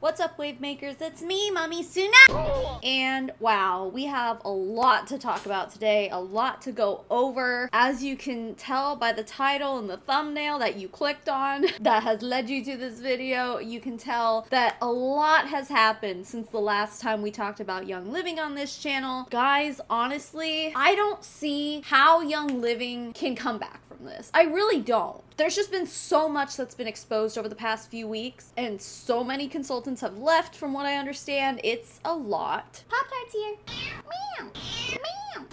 What's up, wave makers? It's me, Mommy Suna! And wow, we have a lot to talk about today, a lot to go over. As you can tell by the title and the thumbnail that you clicked on that has led you to this video, you can tell that a lot has happened since the last time we talked about Young Living on this channel. Guys, honestly, I don't see how Young Living can come back from this. I really don't. There's just been so much that's been exposed over the past few weeks, and so many consultants have left from what I understand. It's a lot. Pop-Tarts here. Meow. Meow. Meow.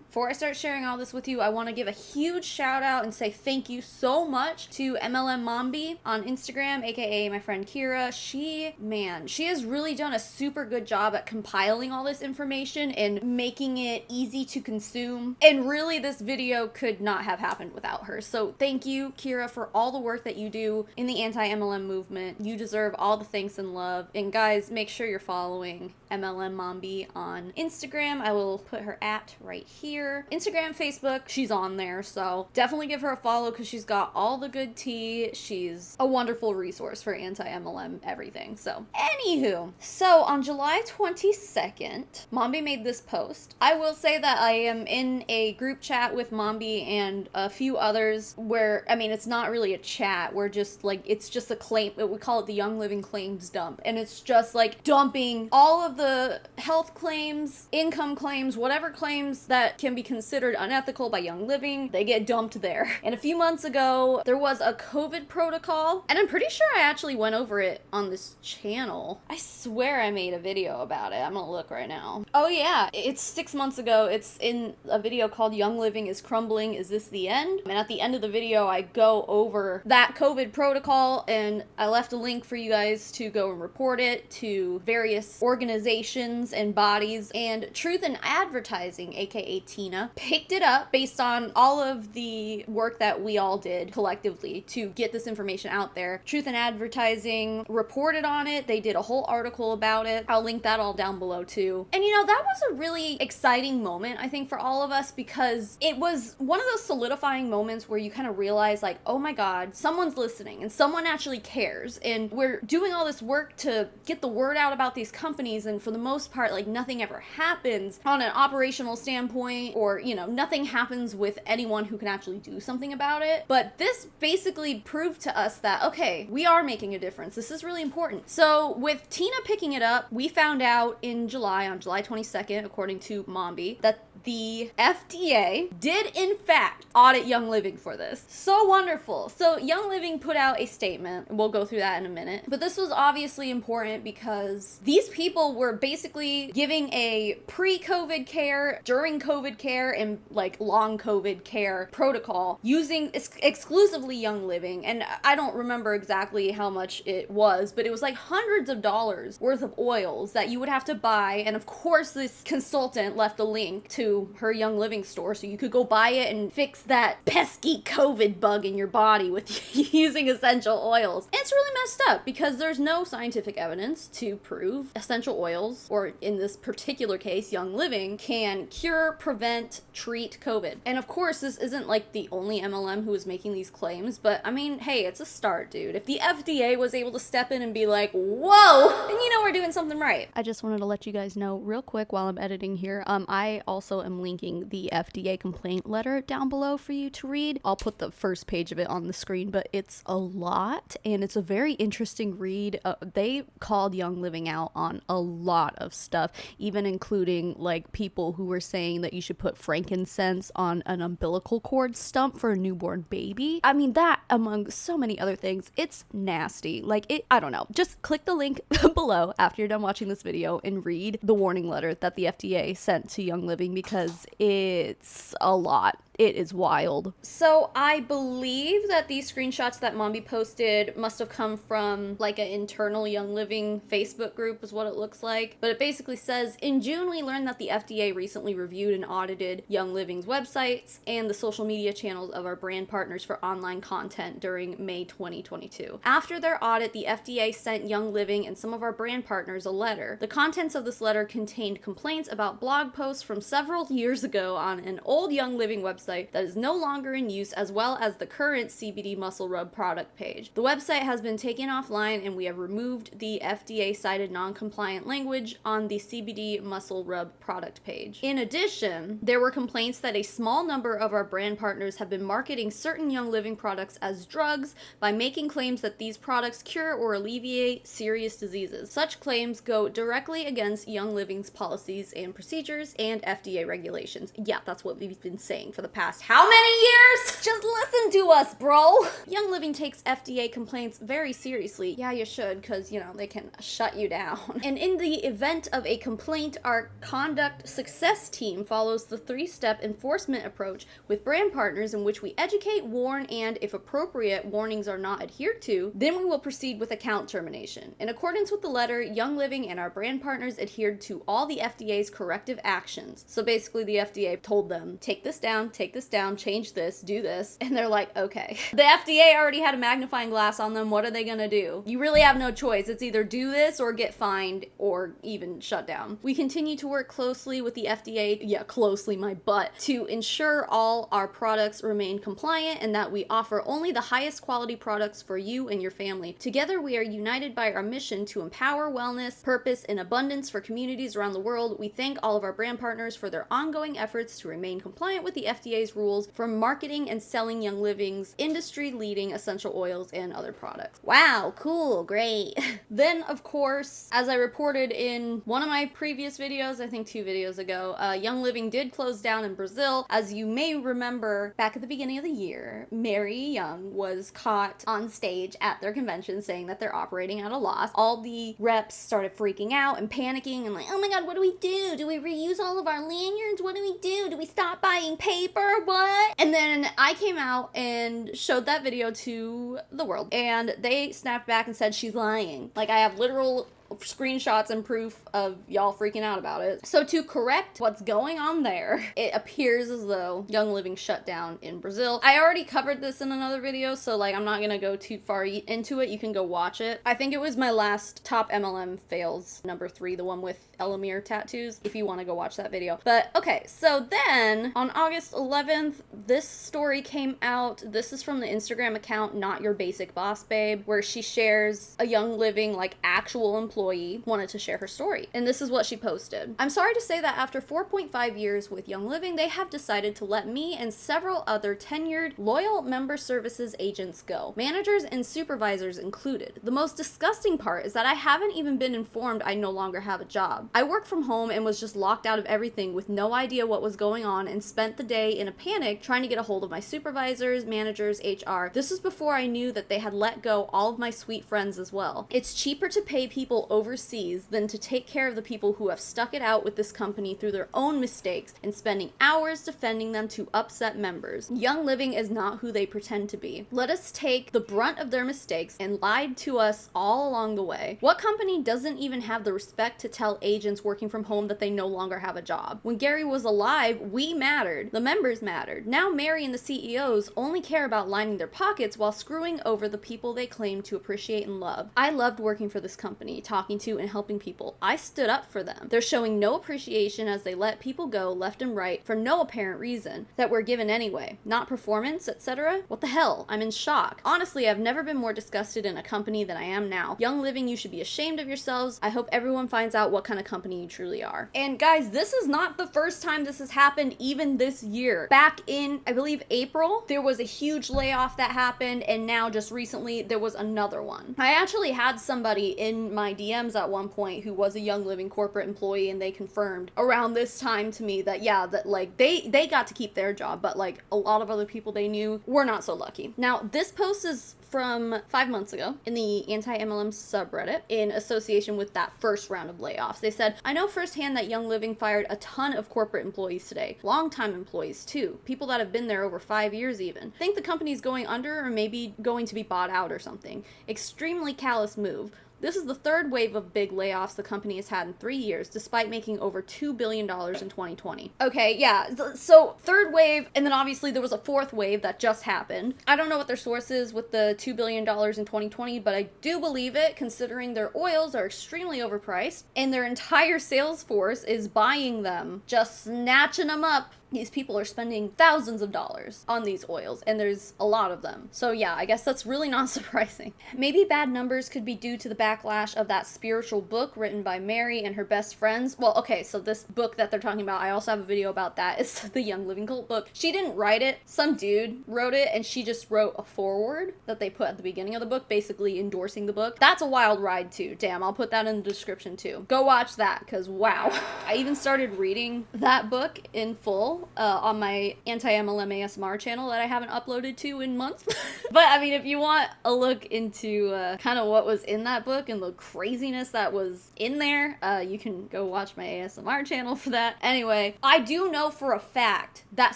Before I start sharing all this with you, I want to give a huge shout out and say thank you so much to MLM Mombi on Instagram, aka my friend Kira. She has really done a super good job at compiling all this information and making it easy to consume. And really, this video could not have happened without her. So thank you, Kira, for all the work that you do in the anti-MLM movement. You deserve all the thanks and love. And guys, make sure you're following MLM Mombi on Instagram. I will put her @ right here. Instagram, Facebook, she's on there, so definitely give her a follow because she's got all the good tea. She's a wonderful resource for anti-MLM everything. So anywho, so on July 22nd, Mombi made this post. I will say that I am in a group chat with Mombi and a few others where, I mean, it's not really a chat. We're just like, it's just a claim. We call it the Young Living Claims Dump. And it's just like dumping all of the health claims, income claims, whatever claims that can be considered unethical by Young Living, they get dumped there. And a few months ago, there was a COVID protocol, and I'm pretty sure I actually went over it on this channel. I swear I made a video about it. I'm gonna look right now. Oh yeah, it's 6 months ago. It's in a video called Young Living is Crumbling, Is This the End? And at the end of the video, I go over that COVID protocol, and I left a link for you guys to go and report it to various organizations and bodies, and Truth in Advertising, aka Tina, picked it up based on all of the work that we all did collectively to get this information out there. Truth in Advertising reported on it. They did a whole article about it. I'll link that all down below too. And you know, that was a really exciting moment, I think, for all of us, because it was one of those solidifying moments where you kind of realize, like, oh my God, someone's listening and someone actually cares. And we're doing all this work to get the word out about these companies, and for the most part, like, nothing ever happens on an operational standpoint, or, you know, nothing happens with anyone who can actually do something about it. But this basically proved to us that, okay, we are making a difference. This is really important. So with Tina picking it up, we found out in July, on July 22nd, according to Mombi, that the FDA did in fact audit Young Living for this. So wonderful. So Young Living put out a statement. We'll go through that in a minute. But this was obviously important because these people were basically giving a pre-COVID care, during COVID care, and like long COVID care protocol using exclusively Young Living. And I don't remember exactly how much it was, but it was like hundreds of dollars worth of oils that you would have to buy. And of course, this consultant left a link to her Young Living store so you could go buy it and fix that pesky COVID bug in your body with using essential oils. And it's really messed up because there's no scientific evidence to prove essential oils, or in this particular case, Young Living, can cure, prevent, treat COVID. And of course, this isn't like the only MLM who is making these claims, but I mean, hey, it's a start, dude. If the FDA was able to step in and be like, whoa, then you know we're doing something right. I just wanted to let you guys know real quick while I'm editing here, I also am linking the FDA complaint letter down below for you to read. I'll put the first page of it on the screen, but it's a lot and it's a very interesting read. They called Young Living out on a lot of stuff, even including like people who were saying that you should put frankincense on an umbilical cord stump for a newborn baby. I mean, that among so many other things, it's nasty. Like, I don't know. Just click the link below after you're done watching this video and read the warning letter that the FDA sent to Young Living, because it's a lot. It is wild. So I believe that these screenshots that Mombi posted must have come from like an internal Young Living Facebook group is what it looks like. But it basically says, in June, we learned that the FDA recently reviewed and audited Young Living's websites and the social media channels of our brand partners for online content during May 2022. After their audit, the FDA sent Young Living and some of our brand partners a letter. The contents of this letter contained complaints about blog posts from several years ago on an old Young Living website website that is no longer in use, as well as the current CBD muscle rub product page. The website has been taken offline, and we have removed the FDA-cited non-compliant language on the CBD muscle rub product page. In addition, there were complaints that a small number of our brand partners have been marketing certain Young Living products as drugs by making claims that these products cure or alleviate serious diseases. Such claims go directly against Young Living's policies and procedures and FDA regulations. Yeah, that's what we've been saying for the past how many years? Just listen to us, bro! Young Living takes FDA complaints very seriously. Yeah, you should, because, you know, they can shut you down. And in the event of a complaint, our conduct success team follows the 3-step enforcement approach with brand partners, in which we educate, warn, and, if appropriate, warnings are not adhered to, then we will proceed with account termination. In accordance with the letter, Young Living and our brand partners adhered to all the FDA's corrective actions. So basically the FDA told them, take this down, change this, do this, and they're like, okay. The FDA already had a magnifying glass on them. What are they gonna do? You really have no choice. It's either do this or get fined or even shut down. We continue to work closely with the FDA, yeah, closely my butt, to ensure all our products remain compliant and that we offer only the highest quality products for you and your family. Together, we are united by our mission to empower wellness, purpose, and abundance for communities around the world. We thank all of our brand partners for their ongoing efforts to remain compliant with the FDA's rules for marketing and selling Young Living's industry-leading essential oils and other products. Wow, cool, great. Then, of course, as I reported in one of my previous videos, I think 2 videos ago, Young Living did close down in Brazil. As you may remember, back at the beginning of the year, Mary Young was caught on stage at their convention saying that they're operating at a loss. All the reps started freaking out and panicking and like, oh my god, what do we do? Do we reuse all of our lanyards? What do we do? Do we stop buying paper? What? And then I came out and showed that video to the world, and they snapped back and said she's lying. Like, I have literal screenshots and proof of y'all freaking out about it. So to correct what's going on there, it appears as though Young Living shut down in Brazil. I already covered this in another video, so like I'm not gonna go too far into it. You can go watch it. I think it was my last top MLM fails, number 3, the one with Elamir tattoos, if you want to go watch that video. But okay, so then on August 11th, this story came out. This is from the Instagram account Not Your Basic Boss Babe, where she shares a Young Living like actual employee wanted to share her story. And this is what she posted. I'm sorry to say that after 4.5 years with Young Living, they have decided to let me and several other tenured, loyal member services agents go, managers and supervisors included. The most disgusting part is that I haven't even been informed I no longer have a job. I work from home and was just locked out of everything with no idea what was going on, and spent the day in a panic trying to get a hold of my supervisors, managers, HR. This was before I knew that they had let go all of my sweet friends as well. It's cheaper to pay people overseas than to take care of the people who have stuck it out with this company through their own mistakes and spending hours defending them to upset members. Young Living is not who they pretend to be. Let us take the brunt of their mistakes and lied to us all along the way. What company doesn't even have the respect to tell agents working from home that they no longer have a job? When Gary was alive, we mattered. The members mattered. Now Mary and the CEOs only care about lining their pockets while screwing over the people they claim to appreciate and love. I loved working for this company, talking to and helping people. I stood up for them. They're showing no appreciation as they let people go left and right for no apparent reason that we're given anyway. Not performance, etc. What the hell? I'm in shock. Honestly, I've never been more disgusted in a company than I am now. Young Living, you should be ashamed of yourselves. I hope everyone finds out what kind of company you truly are. And guys, this is not the first time this has happened even this year. Back in, I believe, April, there was a huge layoff that happened, and now just recently there was another one. I actually had somebody in my DMs at one point who was a Young Living corporate employee, and they confirmed around this time to me that yeah, that like they got to keep their job, but like a lot of other people they knew were not so lucky. Now this post is from 5 months ago in the anti-mlm subreddit in association with that first round of layoffs. They said, I know firsthand that Young Living fired a ton of corporate employees today. Long-time employees too. People that have been there over 5 years even. Think the company's going under or maybe going to be bought out or something. Extremely callous move. This is the third wave of big layoffs the company has had in 3 years, despite making over $2 billion in 2020. Okay, yeah, so third wave, and then obviously there was a fourth wave that just happened. I don't know what their source is with the $2 billion in 2020, but I do believe it, considering their oils are extremely overpriced, and their entire sales force is buying them, just snatching them up these people are spending thousands of dollars on these oils, and there's a lot of them. So yeah, I guess that's really not surprising. Maybe bad numbers could be due to the backlash of that spiritual book written by Mary and her best friends. Well, okay, so this book that they're talking about, I also have a video about that. It's the Young Living Cult book. She didn't write it. Some dude wrote it, and she just wrote a foreword that they put at the beginning of the book, basically endorsing the book. That's a wild ride too. Damn, I'll put that in the description too. Go watch that, because wow. I even started reading that book in full on my anti-mlm ASMR channel that I haven't uploaded to in months. But I mean, if you want a look into kind of what was in that book and the craziness that was in there, you can go watch my ASMR channel for that. Anyway, I do know for a fact that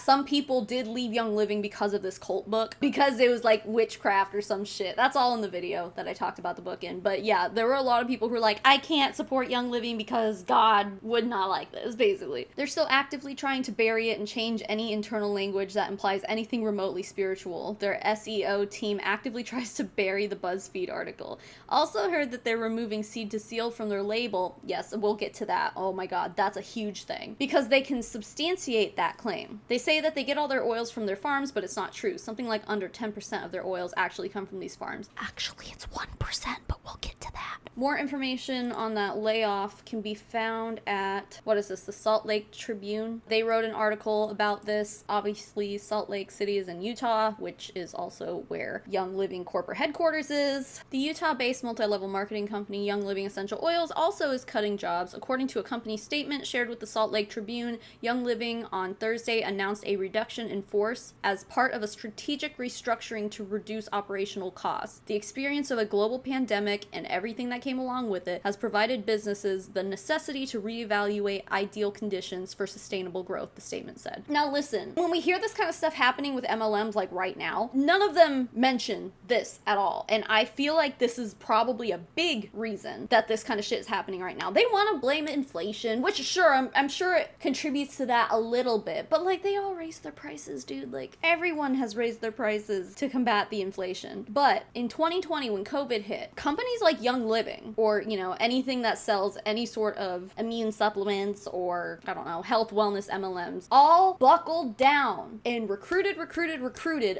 some people did leave Young Living because of this cult book, because it was like witchcraft or some shit. That's all in the video that I talked about the book in. But yeah, there were a lot of people who were like, I can't support Young Living because God would not like this, basically. They're still actively trying to bury it and change any internal language that implies anything remotely spiritual. Their SEO team actively tries to bury the BuzzFeed article. Also heard that they're removing Seed to Seal from their label. Yes, we'll get to that. Oh my god, that's a huge thing. Because they can substantiate that claim. They say that they get all their oils from their farms, but it's not true. Something like under 10% of their oils actually come from these farms. Actually, it's 1%, but we'll get to that. More information on that layoff can be found at, what is this, the Salt Lake Tribune. They wrote an article about this. Obviously, Salt Lake City is in Utah, which is also where Young Living corporate headquarters is. The Utah-based multi-level marketing company Young Living Essential Oils also is cutting jobs. According to a company statement shared with the Salt Lake Tribune, Young Living on Thursday announced a reduction in force as part of a strategic restructuring to reduce operational costs. The experience of a global pandemic and everything that came along with it has provided businesses the necessity to reevaluate ideal conditions for sustainable growth, the statement said. Now listen, when we hear this kind of stuff happening with MLMs like right now, none of them mention this at all. And I feel like this is probably a big reason that this kind of shit is happening right now. They want to blame inflation, which sure, I'm sure it contributes to that a little bit, but like they all raised their prices, dude. Like everyone has raised their prices to combat the inflation. But in 2020, when COVID hit, companies like Young Living, or you know, anything that sells any sort of immune supplements or I don't know, health wellness MLMs, all buckled down and recruited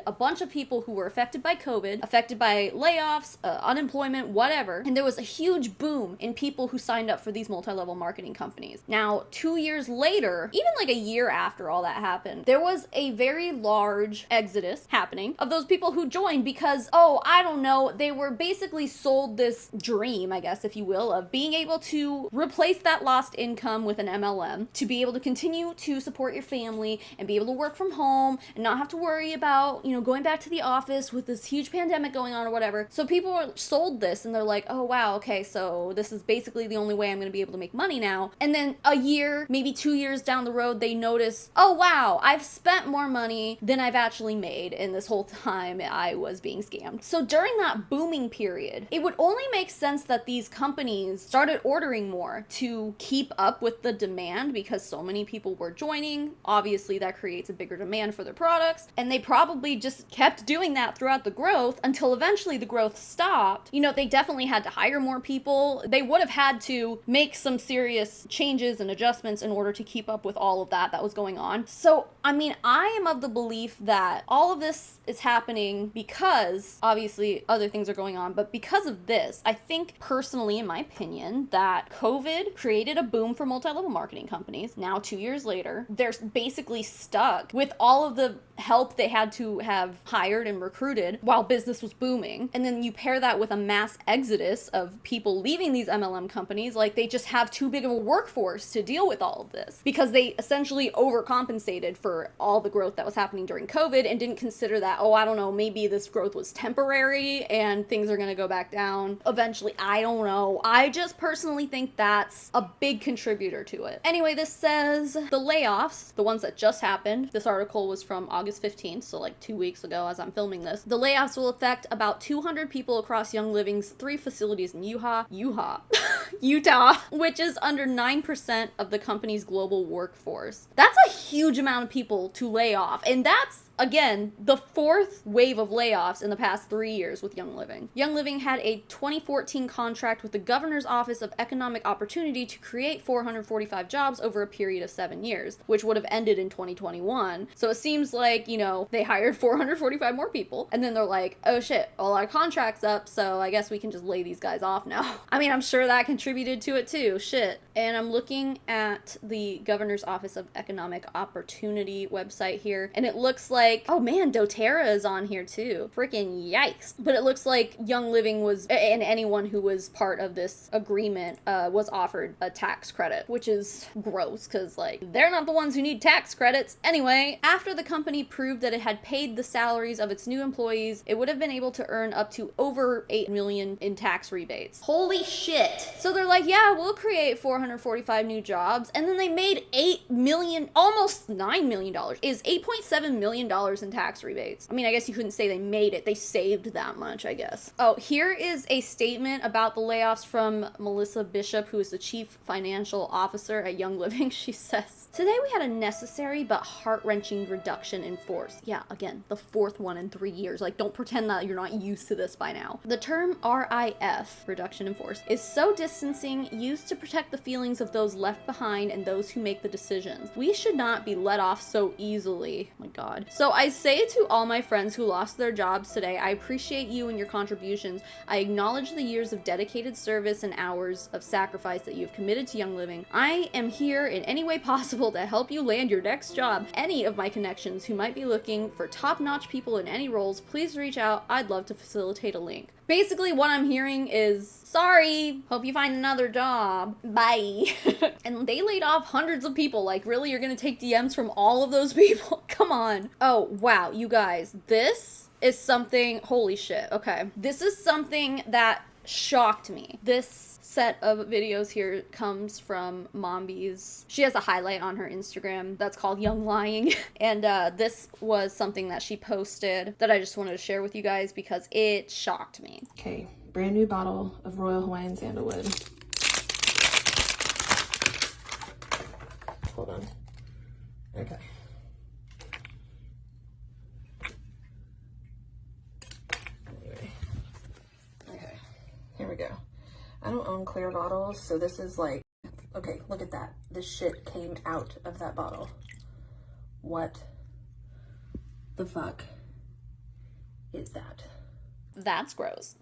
a bunch of people who were affected by COVID, affected by layoffs, unemployment, whatever. And there was a huge boom in people who signed up for these multi-level marketing companies. Now, 2 years later, even like a year after all that happened, there was a very large exodus happening of those people who joined because, oh, I don't know, they were basically sold this dream, I guess, if you will, of being able to replace that lost income with an MLM, to be able to continue to support your family and be able to work from home and not have to worry about, you know, going back to the office with this huge pandemic going on or whatever. So people were sold this and they're like, oh wow, okay, so this is basically the only way I'm going to be able to make money now. And then a year, maybe 2 years down the road, they notice, oh wow, I've spent more money than I've actually made in this whole time I was being scammed. So during that booming period, it would only make sense that these companies started ordering more to keep up with the demand because so many people were joining. Obviously that creates a bigger demand for their products, and they probably just kept doing that throughout the growth until eventually the growth stopped. You know, they definitely had to hire more people. They would have had to make some serious changes and adjustments in order to keep up with all of that was going on. So, I mean, I am of the belief that all of this is happening because obviously other things are going on, but because of this, I think personally, in my opinion, that COVID created a boom for multi-level marketing companies. Now, 2 years later, they're basically stuck with all of the help they had to have hired and recruited while business was booming. And then you pair that with a mass exodus of people leaving these MLM companies, like they just have too big of a workforce to deal with all of this because they essentially overcompensated for all the growth that was happening during COVID and didn't consider that, oh, I don't know, maybe this growth was temporary and things are going to go back down eventually. I don't know. I just personally think that's a big contributor to it. Anyway, this says the layoffs, the ones that just happened. This article was from August 15th, so like 2 weeks ago as I'm filming this. The layoffs will affect about 200 people across Young Living's 3 facilities in Utah, which is under 9% of the company's global workforce. That's a huge amount of people to lay off, and that's again, the fourth wave of layoffs in the past 3 years with Young Living. Young Living had a 2014 contract with the Governor's Office of Economic Opportunity to create 445 jobs over a period of 7 years, which would have ended in 2021. So it seems like, you know, they hired 445 more people, and then they're like, oh shit, all our contracts up, so I guess we can just lay these guys off now. I mean, I'm sure that contributed to it too, shit. And I'm looking at the Governor's Office of Economic Opportunity website here, and it looks like, oh man, doTERRA is on here too. Freaking yikes. But it looks like Young Living was, and anyone who was part of this agreement was offered a tax credit, which is gross because, like, they're not the ones who need tax credits. Anyway, after the company proved that it had paid the salaries of its new employees, it would have been able to earn up to over $8 million in tax rebates. Holy shit. So they're like, yeah, we'll create 445 new jobs, and then they made $8 million, almost $9 million, is $8.7 million in tax rebates. I mean, I guess you couldn't say they made it, they saved that much, I guess. Oh, here is a statement about the layoffs from Melissa Bishop, who is the Chief Financial Officer at Young Living. She says, today we had a necessary but heart-wrenching reduction in force. Yeah, again, the fourth one in 3 years. Like, don't pretend that you're not used to this by now. The term RIF, reduction in force, is so distancing, used to protect the feelings of those left behind and those who make the decisions. We should not be let off so easily. Oh my God. So I say to all my friends who lost their jobs today, I appreciate you and your contributions. I acknowledge the years of dedicated service and hours of sacrifice that you have committed to Young Living. I am here in any way possible to help you land your next job. Any of my connections who might be looking for top-notch people in any roles, please reach out. I'd love to facilitate a link. Basically, what I'm hearing is, sorry, hope you find another job. Bye. And they laid off hundreds of people. Like, really? You're gonna take DMs from all of those people? Come on. Oh, wow, you guys. This is something, holy shit. Okay. This is something that shocked me. This set of videos here comes from Mombies. She has a highlight on her Instagram that's called Young Lying. And this was something that she posted that I just wanted to share with you guys because it shocked me. Okay, brand new bottle of Royal Hawaiian Sandalwood. Hold on. Okay. Anyway. Okay, here we go. I don't own clear bottles, so this is like, okay, look at that. This shit came out of that bottle. What the fuck is that? That's gross.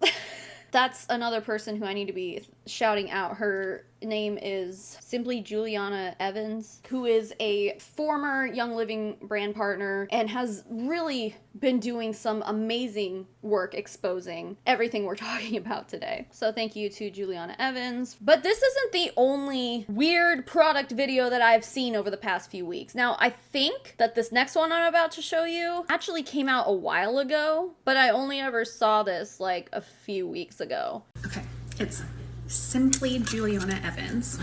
That's another person who I need to be shouting out. Her name is simply Juliana Evans, who is a former Young Living brand partner and has really been doing some amazing work exposing everything we're talking about today. So thank you to Juliana Evans. But this isn't the only weird product video that I've seen over the past few weeks. Now, I think that this next one I'm about to show you actually came out a while ago, but I only ever saw this like a few weeks ago. Okay, it's simply Juliana Evans.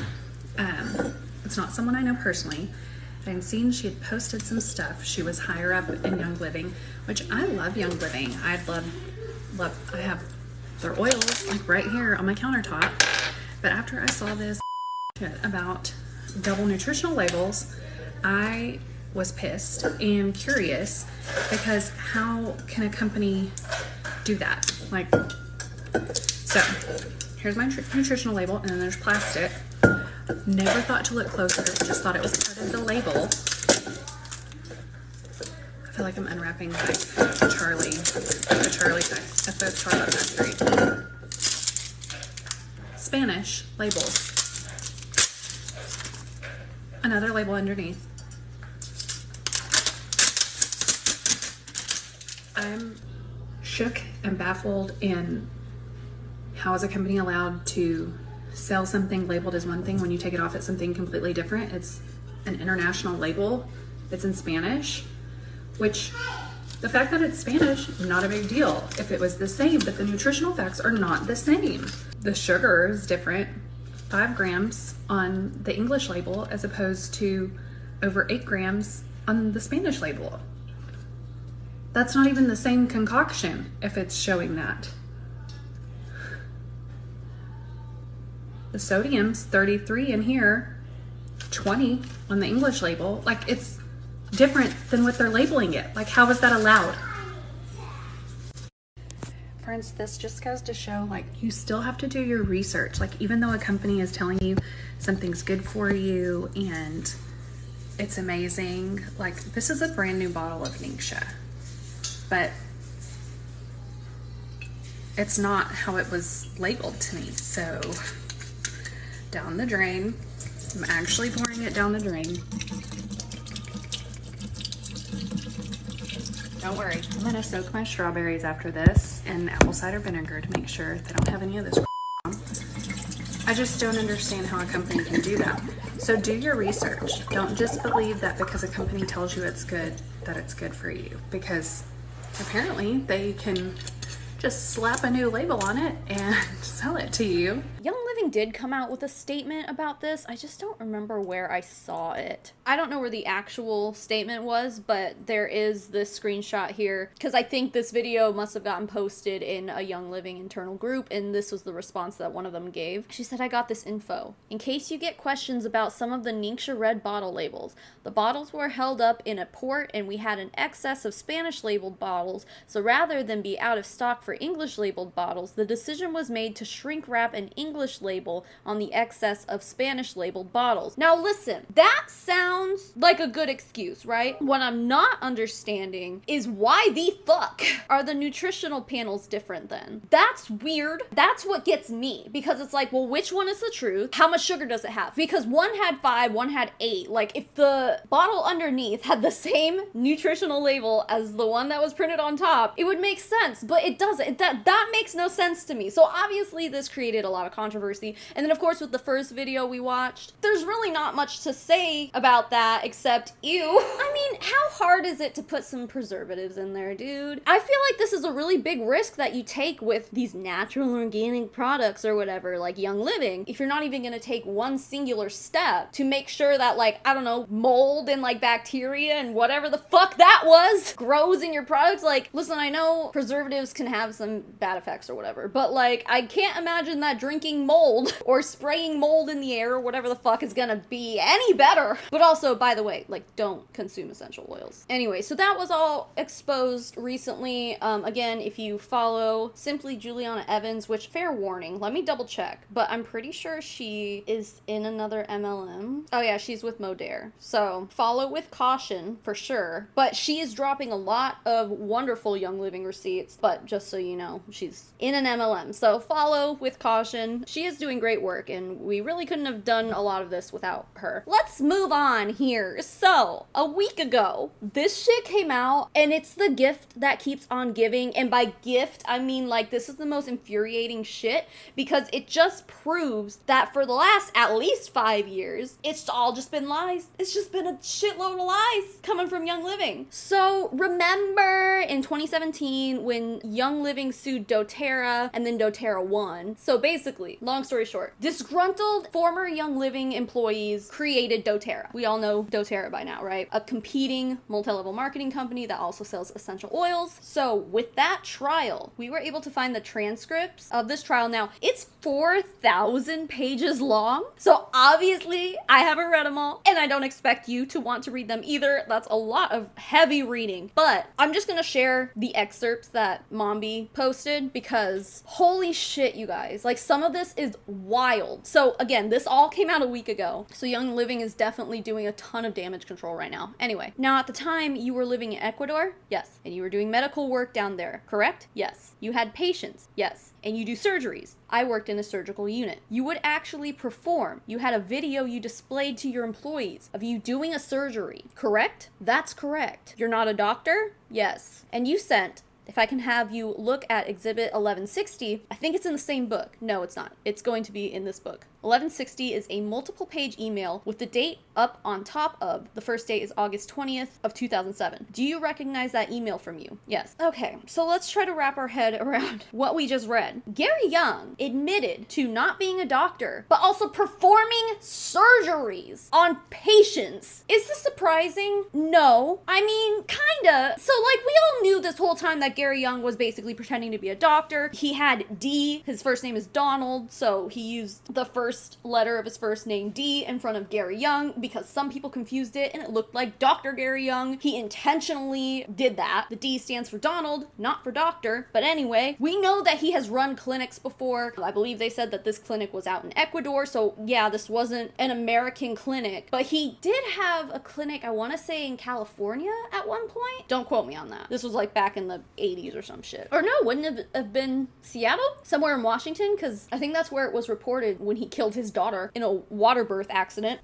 It's not someone I know personally. I'd seen she had posted some stuff. She was higher up in Young Living, which I love Young Living. I have their oils like right here on my countertop. But after I saw this about double nutritional labels, I was pissed and curious because how can a company do that? Like, so here's my nutritional label, and then there's plastic. Never thought to look closer, just thought it was part of the label. I feel like I'm unwrapping like the Charlie at the chocolate factory. Spanish labels. Another label underneath. I'm shook and baffled in how is a company allowed to sell something labeled as one thing when you take it off it's something completely different. It's an international label. It's in Spanish, which the fact that it's Spanish, not a big deal if it was the same, but the nutritional facts are not the same. The sugar is different, 5 grams on the English label as opposed to over 8 grams on the Spanish label. That's not even the same concoction if it's showing that. The sodium's 33 in here, 20 on the English label. Like, it's different than what they're labeling it. Like, how is that allowed? Friends, this just goes to show, like, you still have to do your research. Like, even though a company is telling you something's good for you and it's amazing, like, this is a brand new bottle of Ningxia, but it's not how it was labeled to me. So down the drain. I'm actually pouring it down the drain. Don't worry, I'm gonna soak my strawberries after this in apple cider vinegar to make sure they don't have any of this on. I just don't understand how a company can do that. So do your research. Don't just believe that because a company tells you it's good, that it's good for you. Because apparently they can just slap a new label on it and sell it to you. Young Living did come out with a statement about this. I just don't remember where I saw it. I don't know where the actual statement was, but there is this screenshot here because I think this video must have gotten posted in a Young Living internal group, and this was the response that one of them gave. She said, I got this info. In case you get questions about some of the Ningxia red bottle labels, the bottles were held up in a port and we had an excess of Spanish labeled bottles, so rather than be out of stock for English labeled bottles, the decision was made to shrink wrap an English label on the excess of Spanish labeled bottles. Now listen, that sounds like a good excuse, right? What I'm not understanding is why the fuck are the nutritional panels different then? That's weird. That's what gets me, because it's like, well, which one is the truth? How much sugar does it have? Because one had 5, one had 8. Like, if the bottle underneath had the same nutritional label as the one that was printed on top, it would make sense, but it doesn't. That makes no sense to me. So obviously this created a lot of controversy. And then of course with the first video we watched, there's really not much to say about that except ew. I mean, how hard is it to put some preservatives in there, dude? I feel like this is a really big risk that you take with these natural organic products or whatever, like Young Living, if you're not even gonna take one singular step to make sure that, like, I don't know, mold and like bacteria and whatever the fuck that was grows in your products. Like, listen, I know preservatives can have some bad effects or whatever, but like, I can't imagine that drinking mold or spraying mold in the air or whatever the fuck is gonna be any better. But also, by the way, like, don't consume essential oils. Anyway, so that was all exposed recently. Again, if you follow Simply Juliana Evans, which, fair warning, let me double check, but I'm pretty sure she is in another MLM. Oh yeah, she's with Modere. So follow with caution for sure, but she is dropping a lot of wonderful Young Living receipts, but just so you know, she's in an MLM, so follow with caution. She is doing great work, and we really couldn't have done a lot of this without her. Let's move on here. So, a week ago, this shit came out, and it's the gift that keeps on giving, and by gift, I mean, like, this is the most infuriating shit, because it just proves that for the last at least 5 years, it's all just been lies. It's just been a shitload of lies coming from Young Living. So, remember in 2017 when Young Living sued doTERRA, and then doTERRA won. So basically, long story short, disgruntled former Young Living employees created doTERRA. We all know doTERRA by now, right? A competing multi-level marketing company that also sells essential oils. So with that trial, we were able to find the transcripts of this trial. Now, it's 4,000 pages long. So obviously, I haven't read them all, and I don't expect you to want to read them either. That's a lot of heavy reading. But I'm just gonna share the excerpts that Mombi posted, because holy shit, you guys, like, some of this is wild. So again, this all came out a week ago, so Young Living is definitely doing a ton of damage control right now. Anyway, now at the time you were living in Ecuador, yes, and you were doing medical work down there, correct? Yes. You had patients, yes, and you do surgeries. I worked in a surgical unit. You would actually perform. You had a video you displayed to your employees of you doing a surgery, correct? That's correct. You're not a doctor? Yes. And you sent, if I can have you look at Exhibit 1160, I think it's in the same book. No, it's not. It's going to be in this book. 1160 is a multiple page email with the date up on top of. The first date is August 20th of 2007. Do you recognize that email from you? Yes. Okay, so let's try to wrap our head around what we just read. Gary Young admitted to not being a doctor, but also performing surgeries on patients. Is this surprising? No. I mean, kinda. So, like, we all knew this whole time that Gary Young was basically pretending to be a doctor. He had D, his first name is Donald, so he used the first first letter of his first name, D, in front of Gary Young because some people confused it and it looked like Dr. Gary Young. He intentionally did that. The D stands for Donald, not for doctor. But anyway, we know that he has run clinics before. I believe they said that this clinic was out in Ecuador. So yeah, this wasn't an American clinic, but he did have a clinic, I want to say in California at one point. Don't quote me on that. This was like back in the 80s or some shit. Or no, wouldn't it have been Seattle? Somewhere in Washington? Because I think that's where it was reported when he killed his daughter in a water birth accident.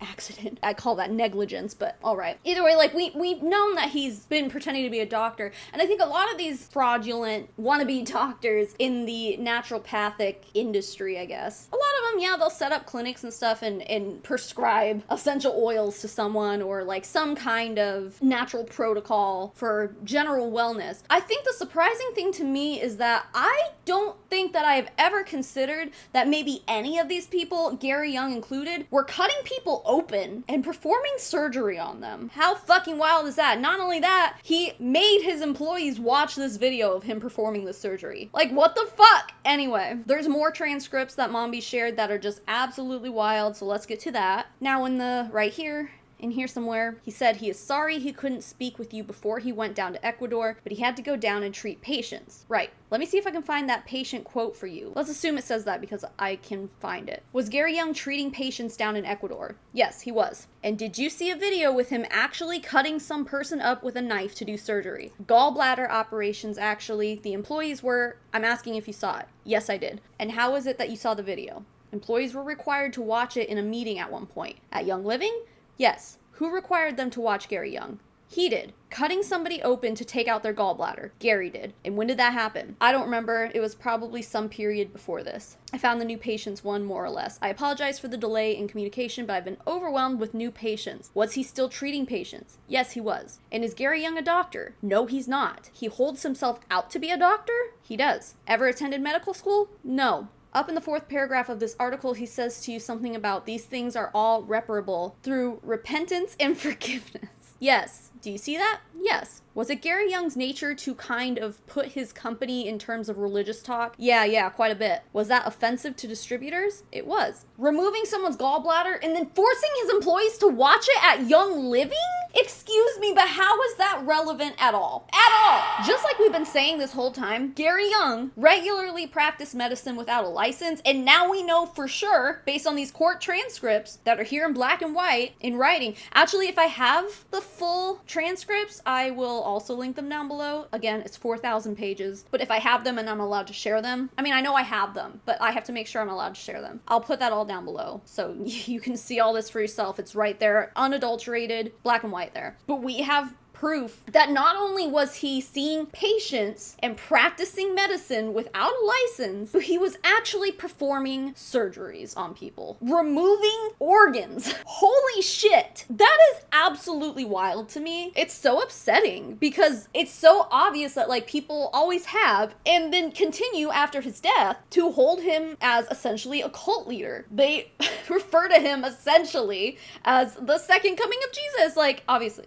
I call that negligence, but all right. Either way, like we've known that he's been pretending to be a doctor. And I think a lot of these fraudulent wannabe doctors in the naturopathic industry, I guess, a lot of them, yeah, they'll set up clinics and stuff and prescribe essential oils to someone or like some kind of natural protocol for general wellness. I think the surprising thing to me is that I don't think that I've ever considered that maybe any of these people, Gary Young included, were cutting people open and performing surgery on them. How fucking wild is that? Not only that, he made his employees watch this video of him performing the surgery. Like, what the fuck? Anyway, there's more transcripts that Mombi shared that are just absolutely wild, so let's get to that. Now right here, in here somewhere, he said he is sorry he couldn't speak with you before he went down to Ecuador, but he had to go down and treat patients. Right. Let me see if I can find that patient quote for you. Let's assume it says that because I can find it. Was Gary Young treating patients down in Ecuador? Yes, he was. And did you see a video with him actually cutting some person up with a knife to do surgery? Gallbladder operations, actually. The employees were. I'm asking if you saw it. Yes, I did. And how is it that you saw the video? Employees were required to watch it in a meeting at one point. At Young Living? Yes. Who required them to watch Gary Young? He did. Cutting somebody open to take out their gallbladder. Gary did. And when did that happen? I don't remember. It was probably some period before this. I found the new patients one, more or less. I apologize for the delay in communication, but I've been overwhelmed with new patients. Was he still treating patients? Yes, he was. And is Gary Young a doctor? No, he's not. He holds himself out to be a doctor? He does. Ever attended medical school? No. Up in the 4th paragraph of this article, he says to you something about these things are all reparable through repentance and forgiveness. Yes. Do you see that? Yes. Was it Gary Young's nature to kind of put his company in terms of religious talk? Yeah, quite a bit. Was that offensive to distributors? It was. Removing someone's gallbladder and then forcing his employees to watch it at Young Living? Excuse me, but how is that relevant at all? At all! Just like we've been saying this whole time, Gary Young regularly practiced medicine without a license, and now we know for sure, based on these court transcripts that are here in black and white in writing. Actually, if I have the full transcripts, I will also link them down below. Again, it's 4,000 pages, but if I have them and I'm allowed to share them, I mean, I know I have them, but I have to make sure I'm allowed to share them. I'll put that all down below so you can see all this for yourself. It's right there, unadulterated, black and white there. But we have proof that not only was he seeing patients and practicing medicine without a license, but he was actually performing surgeries on people, removing organs. Holy shit. That is absolutely wild to me. It's so upsetting because it's so obvious that like people always have and then continue after his death to hold him as essentially a cult leader. They refer to him essentially as the second coming of Jesus. Like obviously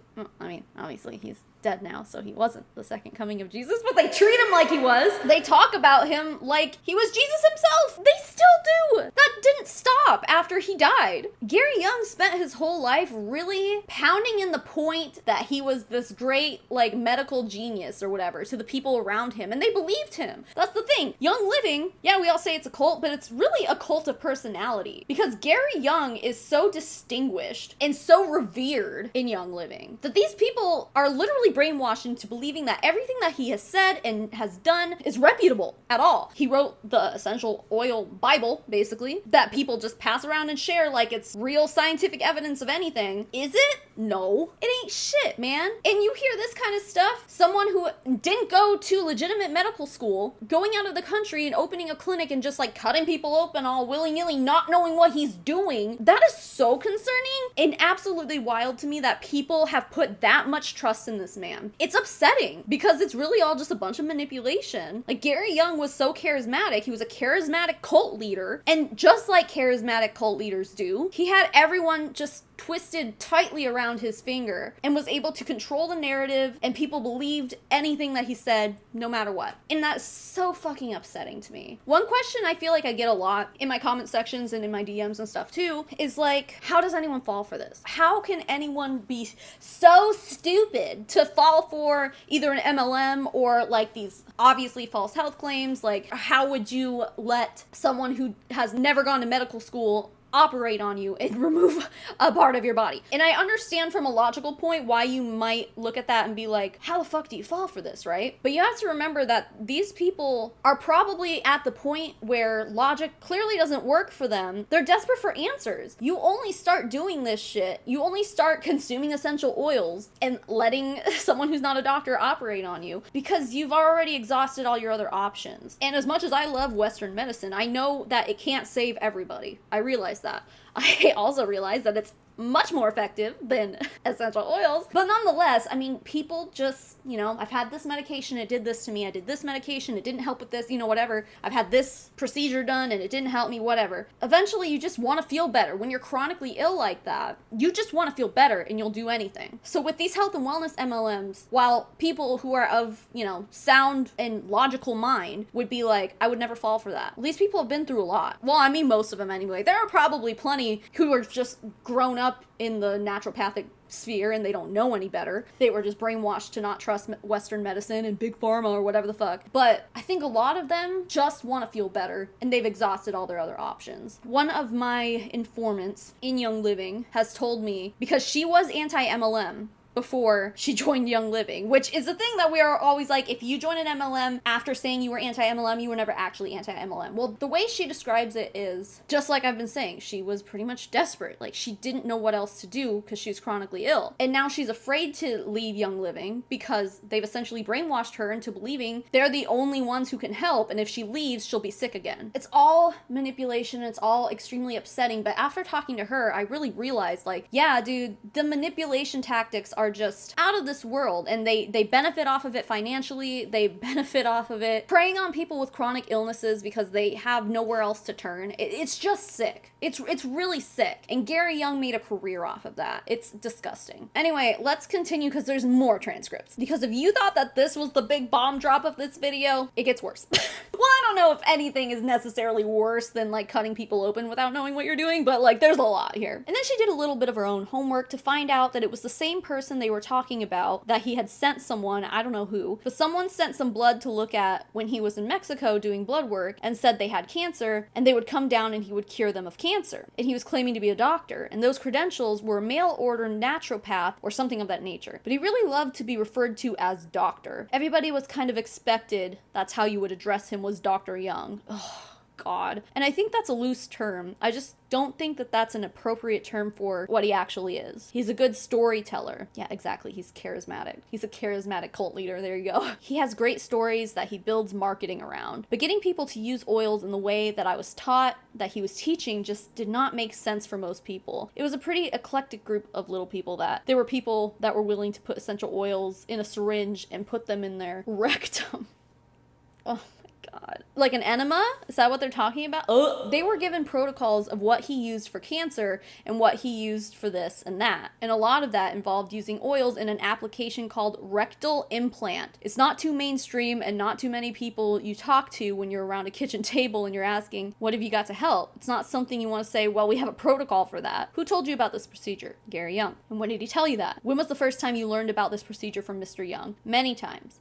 he's dead now, so he wasn't the second coming of Jesus, but they treat him like he was. They talk about him like he was Jesus himself. They still do. That didn't stop after he died. Gary Young spent his whole life really pounding in the point that he was this great, like, medical genius or whatever to the people around him, and they believed him. That's the thing. Young Living, yeah, we all say it's a cult, but it's really a cult of personality because Gary Young is so distinguished and so revered in Young Living that these people are literally brainwashed into believing that everything that he has said and has done is reputable at all. He wrote the essential oil Bible, basically, that people just pass around and share like it's real scientific evidence of anything. Is it? No. It ain't shit, man. And you hear this kind of stuff, someone who didn't go to legitimate medical school, going out of the country and opening a clinic and just like cutting people open all willy-nilly, not knowing what he's doing. That is so concerning and absolutely wild to me that people have put that much trust in this man. It's upsetting because it's really all just a bunch of manipulation. Like Gary Young was so charismatic. He was a charismatic cult leader. And just like charismatic cult leaders do, he had everyone just twisted tightly around his finger and was able to control the narrative, and people believed anything that he said no matter what. And that's so fucking upsetting to me. One question I feel like I get a lot in my comment sections and in my DMs and stuff too is like, how does anyone fall for this? How can anyone be so stupid to fall for either an MLM or like these obviously false health claims? Like, how would you let someone who has never gone to medical school operate on you and remove a part of your body? And I understand from a logical point why you might look at that and be like, how the fuck do you fall for this, right? But you have to remember that these people are probably at the point where logic clearly doesn't work for them. They're desperate for answers. You only start doing this shit, you only start consuming essential oils and letting someone who's not a doctor operate on you because you've already exhausted all your other options. And as much as I love Western medicine, I know that it can't save everybody. I realize that. I also realize that it's much more effective than essential oils. But nonetheless, I mean, people just, you know, I've had this medication, it did this to me. I did this medication, it didn't help with this, you know, whatever. I've had this procedure done and it didn't help me, whatever. Eventually, you just want to feel better. When you're chronically ill like that, you just want to feel better and you'll do anything. So with these health and wellness MLMs, while people who are of, you know, sound and logical mind would be like, I would never fall for that. These people have been through a lot. Well, I mean, most of them anyway. There are probably plenty who are just grown up in the naturopathic sphere and they don't know any better. They were just brainwashed to not trust Western medicine and big pharma or whatever the fuck. But I think a lot of them just want to feel better and they've exhausted all their other options. One of my informants in Young Living has told me, because she was anti-MLM before she joined Young Living, which is the thing that we are always like, if you join an MLM after saying you were anti-MLM, you were never actually anti-MLM. Well, the way she describes it is, just like I've been saying, she was pretty much desperate. Like, she didn't know what else to do because she was chronically ill. And now she's afraid to leave Young Living because they've essentially brainwashed her into believing they're the only ones who can help, and if she leaves, she'll be sick again. It's all manipulation, it's all extremely upsetting, but after talking to her, I really realized, like, yeah, dude, the manipulation tactics are just out of this world, and they benefit off of it financially, they benefit off of it preying on people with chronic illnesses because they have nowhere else to turn. It's just sick. It's really sick, and Gary Young made a career off of that. It's disgusting. Anyway, let's continue because there's more transcripts, because if you thought that this was the big bomb drop of this video, it gets worse. Well, I don't know if anything is necessarily worse than like cutting people open without knowing what you're doing, but like there's a lot here. And then she did a little bit of her own homework to find out that it was the same person they were talking about, that he had sent someone, I don't know who, but someone sent some blood to look at when he was in Mexico doing blood work and said they had cancer, and they would come down and he would cure them of cancer. And he was claiming to be a doctor, and those credentials were mail-order naturopath or something of that nature. But he really loved to be referred to as doctor. Everybody was kind of expected that's how you would address him, was Dr. Young. Oh, God. And I think that's a loose term. I just don't think that that's an appropriate term for what he actually is. He's a good storyteller. Yeah, exactly. He's charismatic. He's a charismatic cult leader. There you go. He has great stories that he builds marketing around. But getting people to use oils in the way that I was taught, that he was teaching, just did not make sense for most people. It was a pretty eclectic group of little people that there were people that were willing to put essential oils in a syringe and put them in their rectum. Oh. God. Like an enema? Is that what they're talking about? Oh, they were given protocols of what he used for cancer and what he used for this and that. And a lot of that involved using oils in an application called rectal implant. It's not too mainstream and not too many people you talk to when you're around a kitchen table and you're asking, what have you got to help? It's not something you want to say, well, we have a protocol for that. Who told you about this procedure? Gary Young. And when did he tell you that? When was the first time you learned about this procedure from Mr. Young? Many times,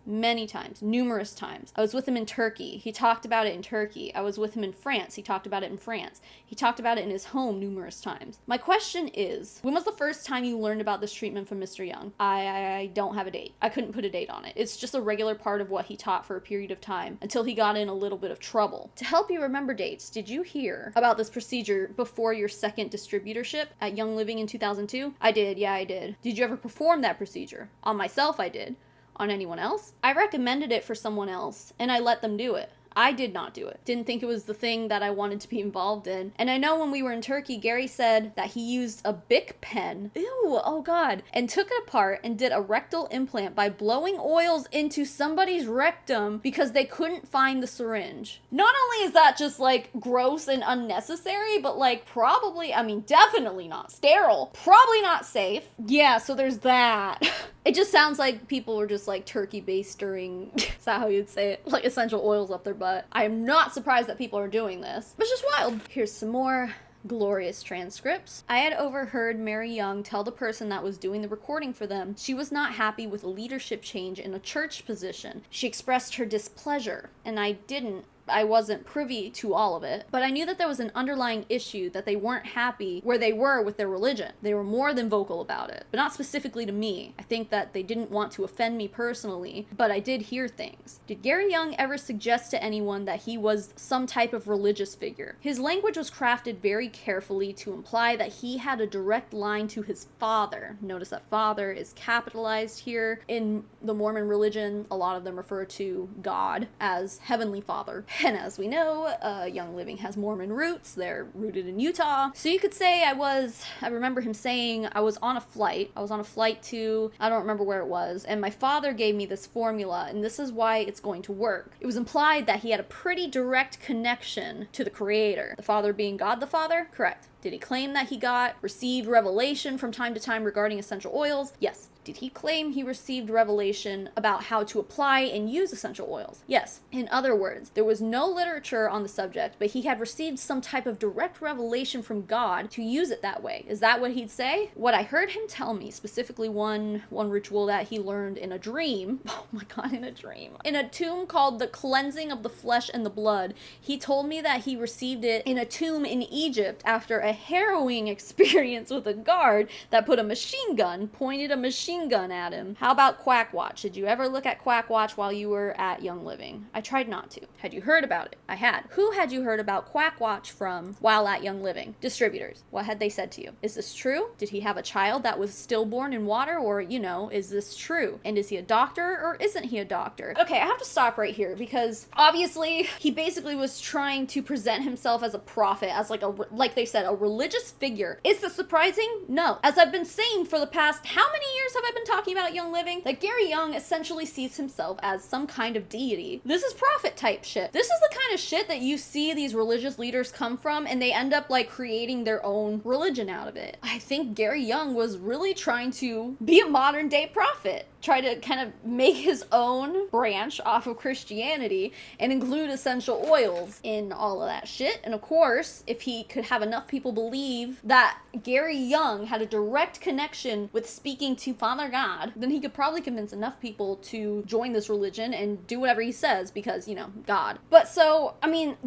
numerous times. I was with him in Turkey. He talked about it in Turkey. I was with him in France. He talked about it in France. He talked about it in his home numerous times. My question is, when was the first time you learned about this treatment from Mr. Young? I don't have a date. I couldn't put a date on it. It's just a regular part of what he taught for a period of time until he got in a little bit of trouble. To help you remember dates, did you hear about this procedure before your second distributorship at Young Living in 2002? I did. Yeah, I did. Did you ever perform that procedure? On myself, I did. On anyone else? I recommended it for someone else, and I let them do it. I did not do it. Didn't think it was the thing that I wanted to be involved in. And I know when we were in Turkey, Gary said that he used a Bic pen, ew, oh god, and took it apart and did a rectal implant by blowing oils into somebody's rectum because they couldn't find the syringe. Not only is that just like gross and unnecessary, but like probably, I mean, definitely not sterile, probably not safe. Yeah, so there's that. It just sounds like people were just like turkey bastering, is that how you'd say it? Like essential oils up their butt. I am not surprised that people are doing this. It's just wild. Here's some more glorious transcripts. I had overheard Mary Young tell the person that was doing the recording for them she was not happy with a leadership change in a church position. She expressed her displeasure, and I wasn't privy to all of it, but I knew that there was an underlying issue that they weren't happy where they were with their religion. They were more than vocal about it, but not specifically to me. I think that they didn't want to offend me personally, but I did hear things. Did Gary Young ever suggest to anyone that he was some type of religious figure? His language was crafted very carefully to imply that he had a direct line to his father. Notice that father is capitalized here. In the Mormon religion, a lot of them refer to God as Heavenly Father. And as we know, Young Living has Mormon roots. They're rooted in Utah. So you could say I remember him saying I was on a flight. I was on a flight to, I don't remember where it was, and my father gave me this formula, and this is why it's going to work. It was implied that he had a pretty direct connection to the Creator. The Father being God the Father? Correct. Did he claim that he received revelation from time to time regarding essential oils? Yes. Did he claim he received revelation about how to apply and use essential oils? Yes. In other words, there was no literature on the subject, but he had received some type of direct revelation from God to use it that way. Is that what he'd say? What I heard him tell me, specifically one ritual that he learned in a dream, oh my god, in a dream, in a tomb called the cleansing of the flesh and the blood, he told me that he received it in a tomb in Egypt after a harrowing experience with a guard that pointed a machine gun at him. How about Quack Watch? Did you ever look at Quack Watch while you were at Young Living? I tried not to. Had you heard about it? I had. Who had you heard about Quack Watch from while at Young Living? Distributors. What had they said to you? Is this true? Did he have a child that was stillborn in water? Or, is this true? And is he a doctor or isn't he a doctor? Okay, I have to stop right here because obviously he basically was trying to present himself as a prophet, as like they said, a religious figure. Is this surprising? No. As I've been saying for the past, how many years have I been talking about Young Living? That Gary Young essentially sees himself as some kind of deity. This is prophet type shit. This is the kind of shit that you see these religious leaders come from, and they end up like creating their own religion out of it. I think Gary Young was really trying to be a modern day prophet. Try to kind of make his own branch off of Christianity and include essential oils in all of that shit. And of course, if he could have enough people believe that Gary Young had a direct connection with speaking to Father God, then he could probably convince enough people to join this religion and do whatever he says because, God. But so,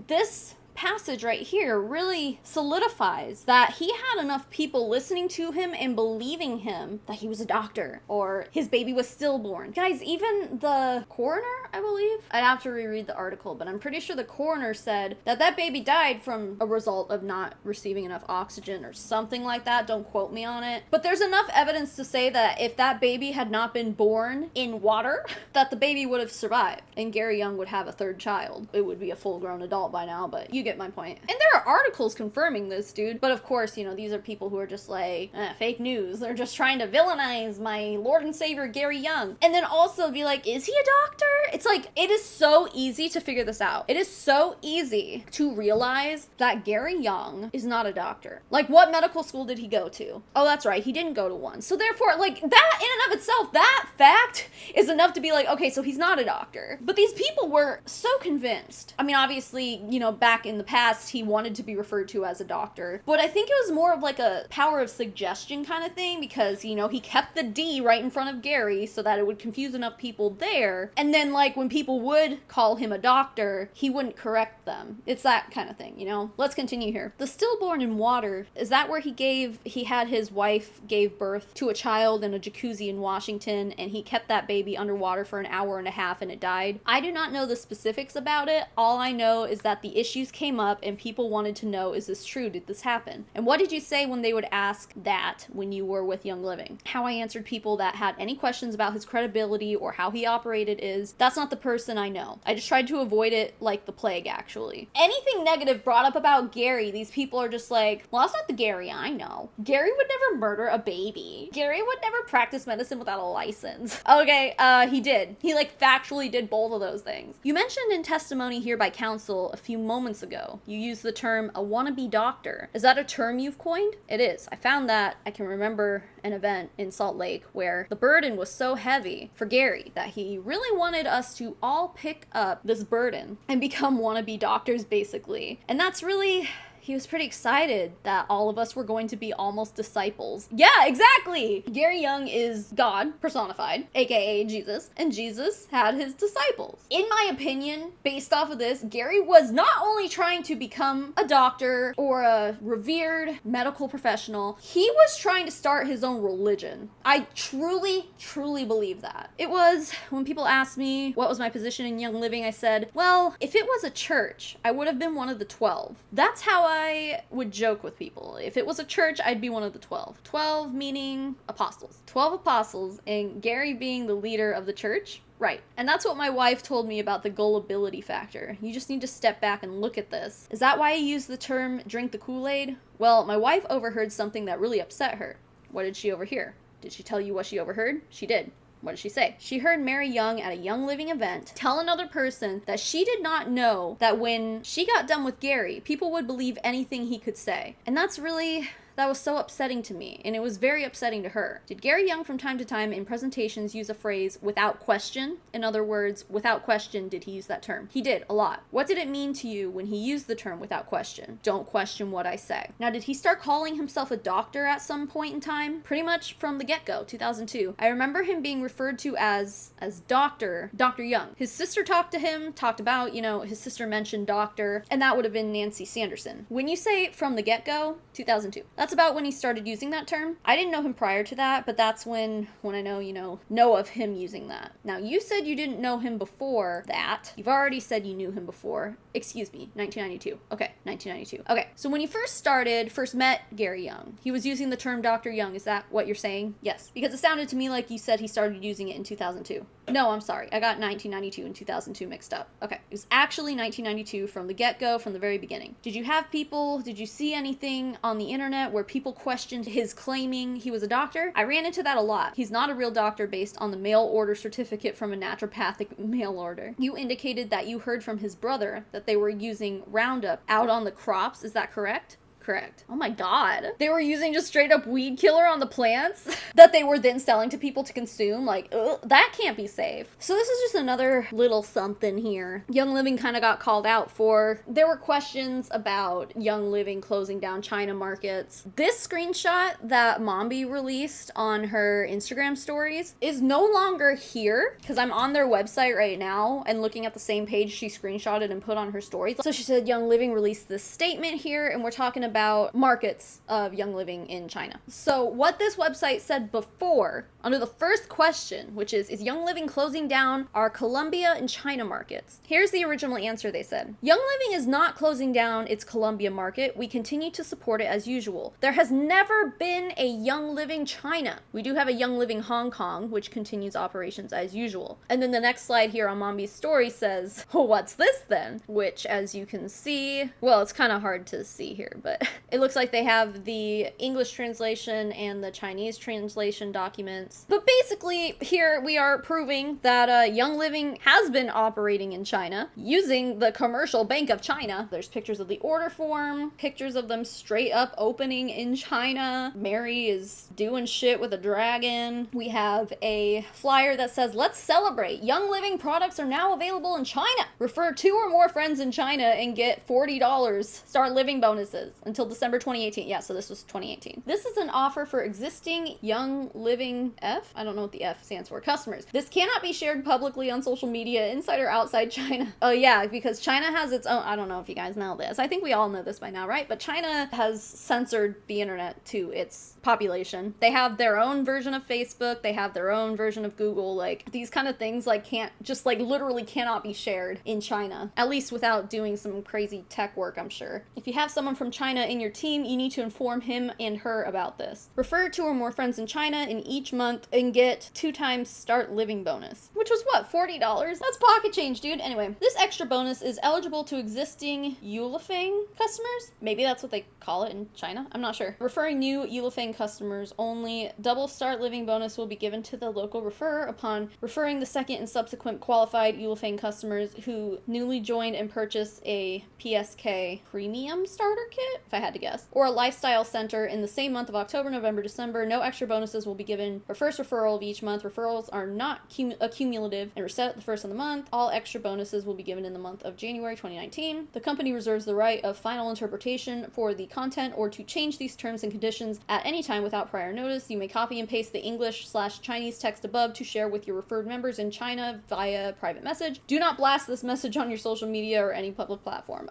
this passage right here really solidifies that he had enough people listening to him and believing him that he was a doctor or his baby was stillborn. Guys, even the coroner, I believe, I'd have to reread the article, but I'm pretty sure the coroner said that baby died from a result of not receiving enough oxygen or something like that. Don't quote me on it. But there's enough evidence to say that if that baby had not been born in water, that the baby would have survived and Gary Young would have a third child. It would be a full-grown adult by now, but you get my point. And there are articles confirming this, dude. But of course, these are people who are just like, fake news. They're just trying to villainize my Lord and Savior Gary Young. And then also be like, is he a doctor? It's like, it is so easy to figure this out. It is so easy to realize that Gary Young is not a doctor. Like, what medical school did he go to? Oh, that's right. He didn't go to one. So therefore, like, that in and of itself, that fact is enough to be like, okay, so he's not a doctor. But these people were so convinced. Obviously, back in the past, he wanted to be referred to as a doctor. But I think it was more of like a power of suggestion kind of thing because, he kept the D right in front of Gary so that it would confuse enough people there. And then, like, when people would call him a doctor, he wouldn't correct them. It's that kind of thing, Let's continue here. The stillborn in water, is that where he had his wife gave birth to a child in a jacuzzi in Washington and he kept that baby underwater for an hour and a half and it died? I do not know the specifics about it. All I know is that the issues came came up and people wanted to know, is this true? Did this happen? And what did you say when they would ask that when you were with Young Living? How I answered people that had any questions about his credibility or how he operated is, that's not the person I know. I just tried to avoid it like the plague, actually. Anything negative brought up about Gary, these people are just like, well, that's not the Gary I know. Gary would never murder a baby. Gary would never practice medicine without a license. Okay, he did. He like factually did both of those things. You mentioned in testimony here by counsel a few moments ago, you used the term a wannabe doctor. Is that a term you've coined? It is. I found that. I can remember an event in Salt Lake where the burden was so heavy for Gary that he really wanted us to all pick up this burden and become wannabe doctors, basically. And that's really... He was pretty excited that all of us were going to be almost disciples. Yeah, exactly! Gary Young is God personified, aka Jesus, and Jesus had his disciples. In my opinion, based off of this, Gary was not only trying to become a doctor or a revered medical professional, he was trying to start his own religion. I truly, truly believe that. It was, when people asked me what was my position in Young Living, I said, well, if it was a church, I would have been one of the 12. That's how I would joke with people. If it was a church, I'd be one of the 12. 12 meaning apostles. 12 apostles, and Gary being the leader of the church. Right. And that's what my wife told me about the gullibility factor. You just need to step back and look at this. Is that why I use the term drink the Kool-Aid? Well, my wife overheard something that really upset her. What did she overhear? Did she tell you what she overheard? She did. What did she say? She heard Mary Young at a Young Living event tell another person that she did not know that when she got done with Gary, people would believe anything he could say. And that's really... That was so upsetting to me, and it was very upsetting to her. Did Gary Young from time to time in presentations use a phrase, without question? In other words, without question, did he use that term? He did, a lot. What did it mean to you when he used the term without question? Don't question what I say. Now, did he start calling himself a doctor at some point in time? Pretty much from the get-go, 2002. I remember him being referred to as Dr. Young. His sister talked to him, talked about, his sister mentioned doctor, and that would have been Nancy Sanderson. When you say from the get-go, 2002. That's about when he started using that term. I didn't know him prior to that, but that's when I know of him using that. Now, you said you didn't know him before that. You've already said you knew him before. Excuse me, 1992. Okay, 1992. Okay, so when you first met Gary Young, he was using the term Dr. Young. Is that what you're saying? Yes, because it sounded to me like you said he started using it in 2002. No, I'm sorry. I got 1992 and 2002 mixed up. Okay, it was actually 1992 from the get-go, from the very beginning. Did you see anything on the internet where people questioned his claiming he was a doctor? I ran into that a lot. He's not a real doctor based on the mail order certificate from a naturopathic mail order. You indicated that you heard from his brother that they were using Roundup out on the crops. Is that correct? Correct. Oh my god. They were using just straight up weed killer on the plants that they were then selling to people to consume. Like, ugh, that can't be safe. So this is just another little something here. Young Living kind of got called out for. There were questions about Young Living closing down China markets. This screenshot that Mombi released on her Instagram stories is no longer here because I'm on their website right now and looking at the same page she screenshotted and put on her stories. So she said Young Living released this statement here, and we're talking about markets of Young Living in China. So what this website said before, under the first question, which is Young Living closing down our Colombia and China markets? Here's the original answer they said. Young Living is not closing down its Colombia market. We continue to support it as usual. There has never been a Young Living China. We do have a Young Living Hong Kong, which continues operations as usual. And then the next slide here on Mombi's story says, oh, what's this then? Which, as you can see, well, it's kind of hard to see here, but it looks like they have the English translation and the Chinese translation documents. But basically, here we are proving that Young Living has been operating in China using the Commercial Bank of China. There's pictures of the order form, pictures of them straight up opening in China. Mary is doing shit with a dragon. We have a flyer that says, let's celebrate. Young Living products are now available in China. Refer 2 or more friends in China and get $40 start living bonuses. And until December 2018. Yeah, so this was 2018. This is an offer for existing Young Living F, I don't know what the F stands for, customers. This cannot be shared publicly on social media inside or outside China. Oh yeah, because China has its own, I don't know if you guys know this. I think we all know this by now, right? But China has censored the internet to its population. They have their own version of Facebook. They have their own version of Google. Like, these kind of things like can't, just like literally cannot be shared in China, at least without doing some crazy tech work, I'm sure. If you have someone from China in your team, you need to inform him and her about this. Refer 2 or more friends in China in each month and get 2 times start living bonus, which was what, $40? That's pocket change, dude. Anyway, this extra bonus is eligible to existing Yulifeng customers. Maybe that's what they call it in China. I'm not sure. Referring new Yulifeng customers only. Double start living bonus will be given to the local referrer upon referring the second and subsequent qualified Yulifeng customers who newly joined and purchased a PSK premium starter kit, if I had to guess, or a lifestyle center in the same month of October, November, December. No extra bonuses will be given for first referral of each month. Referrals are not cumulative and are set at the first of the month. All extra bonuses will be given in the month of January 2019. The company reserves the right of final interpretation for the content or to change these terms and conditions at any time without prior notice. You may copy and paste the English/Chinese text above to share with your referred members in China via private message. Do not blast this message on your social media or any public platform.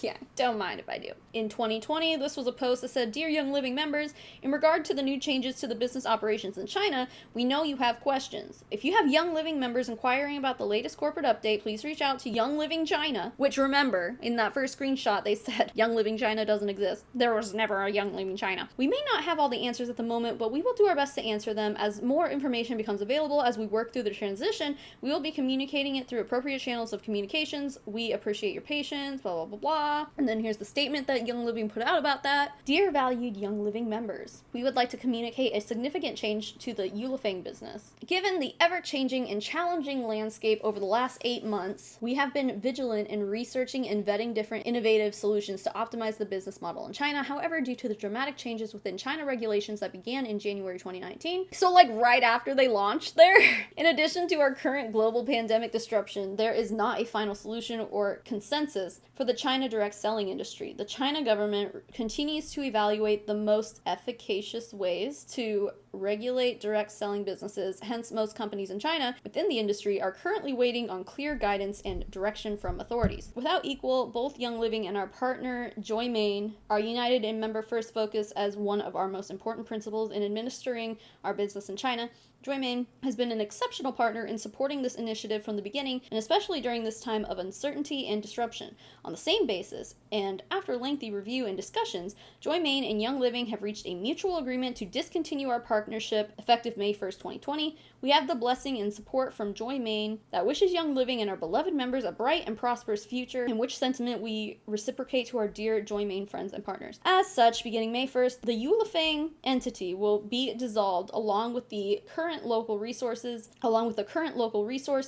Yeah, don't mind if I do. In 2020, this was a post that said, "Dear Young Living members, in regard to the new changes to the business operations in China, we know you have questions. If you have Young Living members inquiring about the latest corporate update, please reach out to Young Living China," which, remember, in that first screenshot, they said Young Living China doesn't exist. There was never a Young Living China. "We may not have all the answers at the moment, but we will do our best to answer them. As more information becomes available as we work through the transition, we will be communicating it through appropriate channels of communications. We appreciate your patience, blah, blah, blah, blah." And then here's the statement that Young Living put out about that. "Dear valued Young Living members, we would like to communicate a significant change to the Yulifeng business. Given the ever-changing and challenging landscape over the last 8 months, we have been vigilant in researching and vetting different innovative solutions to optimize the business model in China. However, due to the dramatic changes within China regulations that began in January 2019, so like right after they launched there, in addition to our current global pandemic disruption, there is not a final solution or consensus for the China direct selling industry. The China government continues to evaluate the most efficacious ways to regulate direct selling businesses. Hence, most companies in China within the industry are currently waiting on clear guidance and direction from authorities. Without equal, both Young Living and our partner Joy Main are united in member first focus as one of our most important principles in administering our business in China. Joy Main has been an exceptional partner in supporting this initiative from the beginning, and especially during this time of uncertainty and disruption. On the same basis, and after lengthy review and discussions, Joy Main and Young Living have reached a mutual agreement to discontinue our partnership effective May 1st, 2020. We have the blessing and support from Joy Main that wishes Young Living and our beloved members a bright and prosperous future, in which sentiment we reciprocate to our dear Joy Main friends and partners. As such, beginning May 1st, the Yulifeng entity will be dissolved along with the current local resource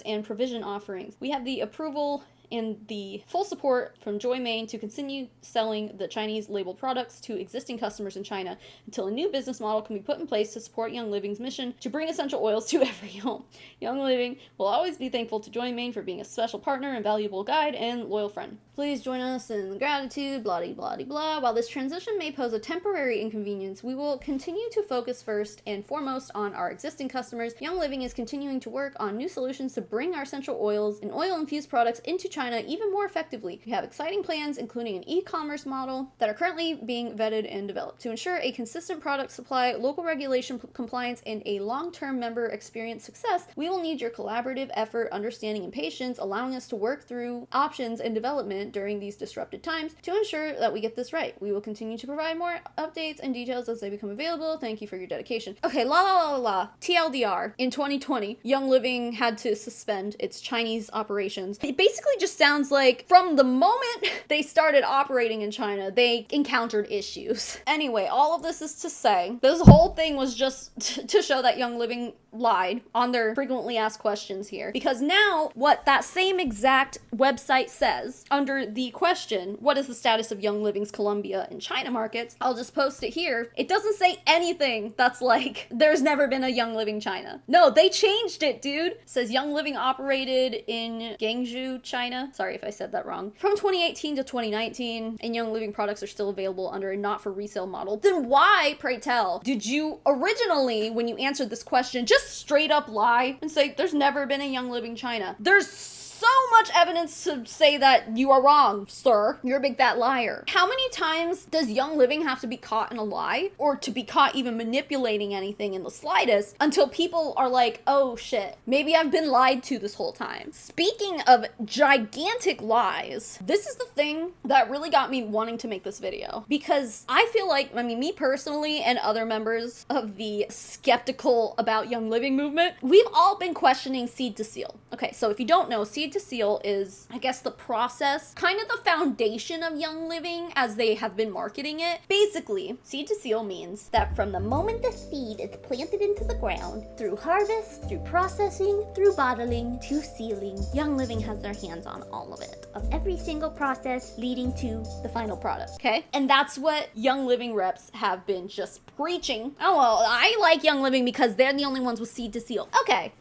and provision offerings. We have the approval and the full support from Joy Main to continue selling the Chinese labeled products to existing customers in China until a new business model can be put in place to support Young Living's mission to bring essential oils to every home. Young Living will always be thankful to Joy Main for being a special partner and valuable guide and loyal friend. Please join us in gratitude, blah, blah, blah, blah. While this transition may pose a temporary inconvenience, we will continue to focus first and foremost on our existing customers. Young Living is continuing to work on new solutions to bring our essential oils and oil-infused products into China even more effectively. We have exciting plans, including an e-commerce model, that are currently being vetted and developed. To ensure a consistent product supply, local regulation compliance, and a long-term member experience success, we will need your collaborative effort, understanding, and patience, allowing us to work through options and development during these disrupted times to ensure that we get this right. We will continue to provide more updates and details as they become available. Thank you for your dedication. Okay, TLDR. In 2020, Young Living had to suspend its Chinese operations. It basically just sounds like from the moment they started operating in China, they encountered issues. Anyway, all of this is to say, this whole thing was just to show that Young Living lied on their frequently asked questions here, because now what that same exact website says under the question, what is the status of Young Living's Colombia and China markets? I'll just post it here. It doesn't say anything that's like, there's never been a Young Living China. No, they changed it, dude. It says Young Living operated in Guangzhou, China. Sorry if I said that wrong. From 2018 to 2019, and Young Living products are still available under a not for resale model. Then why, pray tell, did you originally, when you answered this question, just straight up lie and say there's never been a Young Living China? There's so much evidence to say that you are wrong, sir. You're a big fat liar. How many times does Young Living have to be caught in a lie, or to be caught even manipulating anything in the slightest, until people are like, oh shit, maybe I've been lied to this whole time? Speaking of gigantic lies, this is the thing that really got me wanting to make this video, because I feel like, I mean, me personally and other members of the skeptical about Young Living movement, we've all been questioning seed to seal. Okay, so if you don't know, seed to seal is, I guess, the process, kind of the foundation of Young Living as they have been marketing it. Basically, seed to seal means that from the moment the seed is planted into the ground, through harvest, through processing, through bottling, to sealing, Young Living has their hands on all of it, of every single process leading to the final product, okay? And that's what Young Living reps have been just preaching. Oh, well, I like Young Living because they're the only ones with seed to seal. Okay,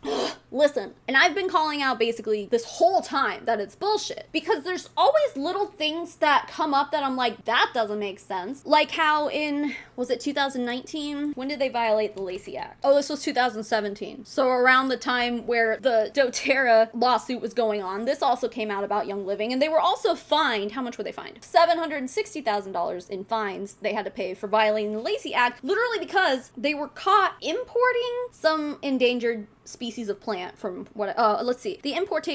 listen, and I've been calling out basically this whole time that it's bullshit, because there's always little things that come up that I'm like, that doesn't make sense. Like how in, was it 2019? When did they violate the Lacey Act? Oh, this was 2017. So around the time where the doTERRA lawsuit was going on, this also came out about Young Living, and they were also fined. How much were they fined? $760,000 in fines they had to pay for violating the Lacey Act, literally because they were caught importing some endangered species of plant from what, let's see, the import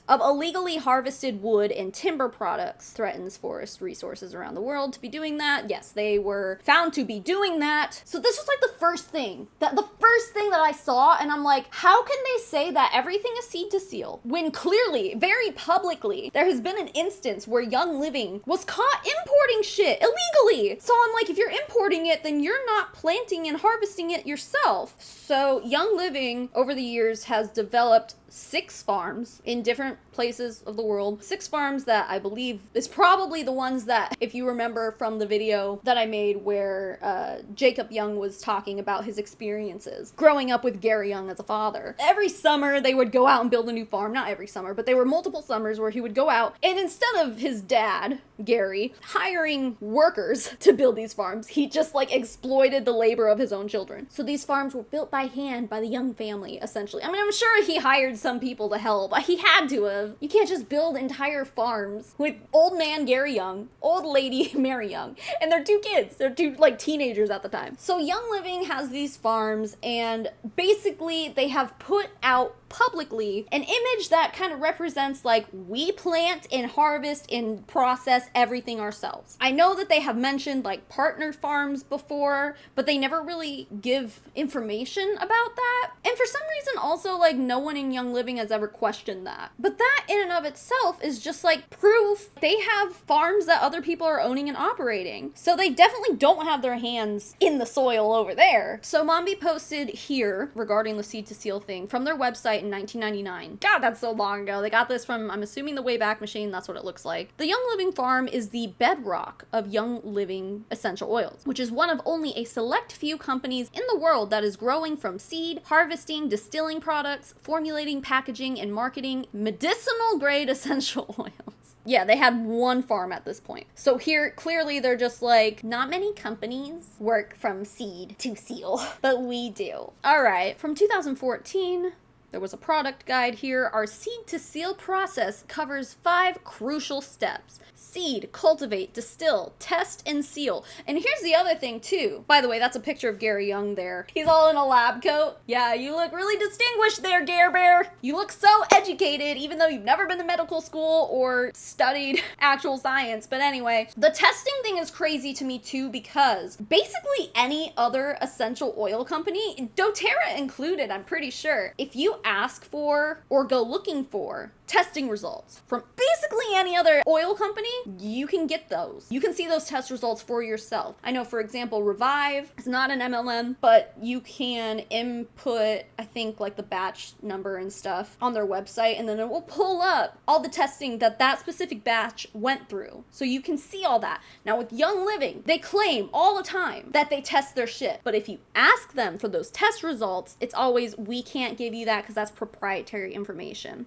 of illegally harvested wood and timber products threatens forest resources around the world. To be doing that, yes, they were found to be doing that. So this was like the first thing that I saw, and I'm like, how can they say that everything is seed to seal when clearly, very publicly, there has been an instance where Young Living was caught importing shit illegally? So I'm like, if you're importing it, then you're not planting and harvesting it yourself. So Young Living over the years has developed 6 farms in different places of the world. 6 farms that I believe is probably the ones that, if you remember from the video that I made where Jacob Young was talking about his experiences growing up with Gary Young as a father. Every summer they would go out and build a new farm. Not every summer, but there were multiple summers where he would go out, and instead of his dad, Gary, hiring workers to build these farms, he just like exploited the labor of his own children. So these farms were built by hand by the Young family, essentially. I mean, I'm sure he hired some people to help. He had to have. You can't just build entire farms with old man Gary Young, old lady Mary Young, and their 2 kids. They're 2 like teenagers at the time. So Young Living has these farms, and basically they have put out publicly an image that kind of represents like, we plant and harvest and process everything ourselves. I know that they have mentioned like partner farms before, but they never really give information about that. And for some reason also, like, no one in Young Living has ever questioned that. But that in and of itself is just like proof they have farms that other people are owning and operating. So they definitely don't have their hands in the soil over there. So Mombi posted here regarding the seed to seal thing from their website in 1999. God, that's so long ago. They got this from, I'm assuming, the Wayback Machine. That's what it looks like. The Young Living farm is the bedrock of Young Living essential oils, which is one of only a select few companies in the world that is growing from seed, harvesting, distilling products, formulating, packaging, and marketing medicinal grade essential oils. Yeah, they had 1 farm at this point. So here, clearly, they're just like, not many companies work from seed to seal, but we do. All right, from 2014, there was a product guide here. Our seed to seal process covers 5 crucial steps. Seed, cultivate, distill, test, and seal. And here's the other thing too. By the way, that's a picture of Gary Young there. He's all in a lab coat. Yeah, you look really distinguished there, Gare Bear. You look so educated, even though you've never been to medical school or studied actual science. But anyway, the testing thing is crazy to me too, because basically any other essential oil company, doTERRA included, I'm pretty sure, if you ask for or go looking for testing results from basically any other oil company, you can get those. You can see those test results for yourself. I know, for example, Revive is not an MLM, but you can input, I think, like the batch number and stuff on their website, and then it will pull up all the testing that specific batch went through. So you can see all that. Now with Young Living, they claim all the time that they test their shit. But if you ask them for those test results, it's always, we can't give you that because that's proprietary information.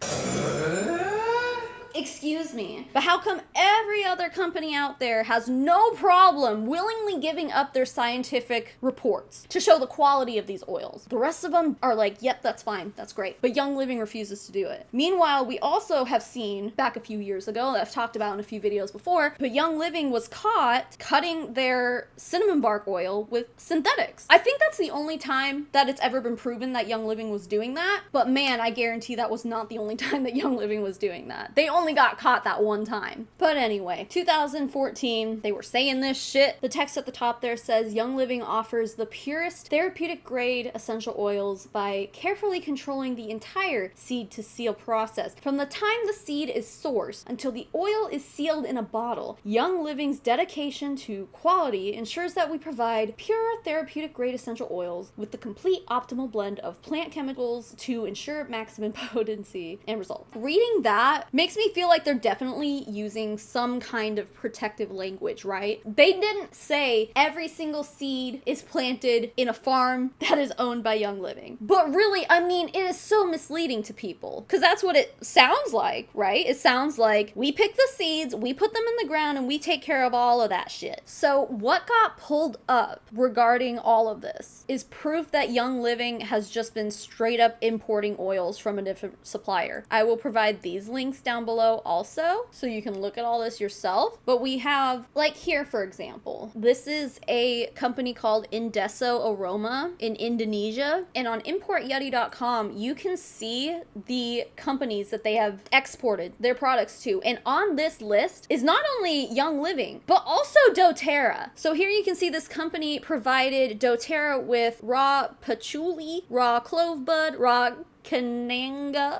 Excuse me, but how come every other company out there has no problem willingly giving up their scientific reports to show the quality of these oils? The rest of them are like, yep, that's fine, that's great. But Young Living refuses to do it. Meanwhile, we also have seen back a few years ago, that I've talked about in a few videos before, but Young Living was caught cutting their cinnamon bark oil with synthetics. I think that's the only time that it's ever been proven that Young Living was doing that, but man, I guarantee that was not the only time that Young Living was doing that. They only got caught that one time. But anyway, 2014, they were saying this shit. The text at the top there says, Young Living offers the purest therapeutic grade essential oils by carefully controlling the entire seed to seal process. From the time the seed is sourced until the oil is sealed in a bottle, Young Living's dedication to quality ensures that we provide pure therapeutic grade essential oils with the complete optimal blend of plant chemicals to ensure maximum potency and results. Reading that makes me feel like they're definitely using some kind of protective language, right? They didn't say every single seed is planted in a farm that is owned by Young Living. But really, I mean, it is so misleading to people because that's what it sounds like, right? It sounds like we pick the seeds, we put them in the ground, and we take care of all of that shit. So what got pulled up regarding all of this is proof that Young Living has just been straight up importing oils from a different supplier. I will provide these links down below also, so you can look at all this yourself. But we have, like here for example, this is a company called Indeso Aroma in Indonesia, and on importyeti.com you can see the companies that they have exported their products to, and on this list is not only Young Living but also doTERRA. So here you can see this company provided doTERRA with raw patchouli, raw clove bud, raw Cananga,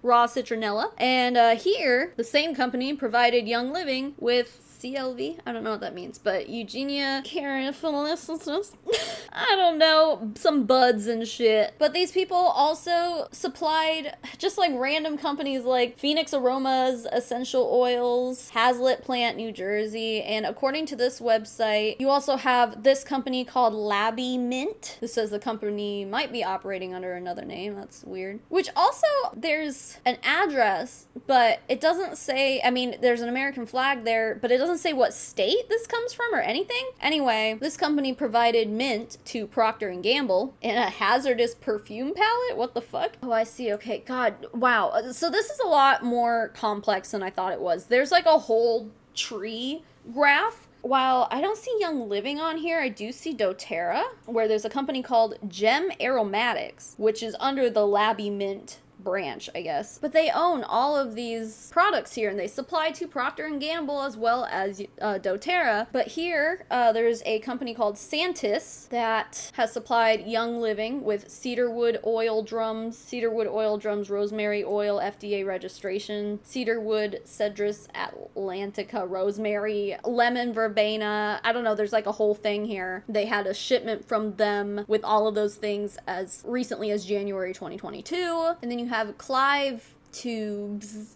raw citronella, and here the same company provided Young Living with CLV, I don't know what that means, but Eugenia caryophyllus, I don't know, some buds and shit. But these people also supplied just like random companies like Phoenix Aromas, Essential Oils, Hazlitt Plant, New Jersey, and according to this website, you also have this company called Labby Mint. This says the company might be operating under another name, that's weird. Which also, there's an address, but it doesn't say, I mean, there's an American flag there, but it doesn't say what state this comes from or anything. Anyway, this company provided mint to Procter & Gamble in a hazardous perfume palette. What the fuck? Oh, I see. Okay, God, wow. So this is a lot more complex than I thought it was. There's like a whole tree graph. While I don't see Young Living on here, I do see doTERRA, where there's a company called Gem Aromatics, which is under the Labby Mint branch, I guess. But they own all of these products here, and they supply to Procter & Gamble as well as doTERRA. But here, there's a company called Santis that has supplied Young Living with cedarwood oil drums, rosemary oil, FDA registration, cedarwood, cedrus atlantica, rosemary, lemon verbena. I don't know, there's like a whole thing here. They had a shipment from them with all of those things as recently as January 2022. And then you have Clive Tubes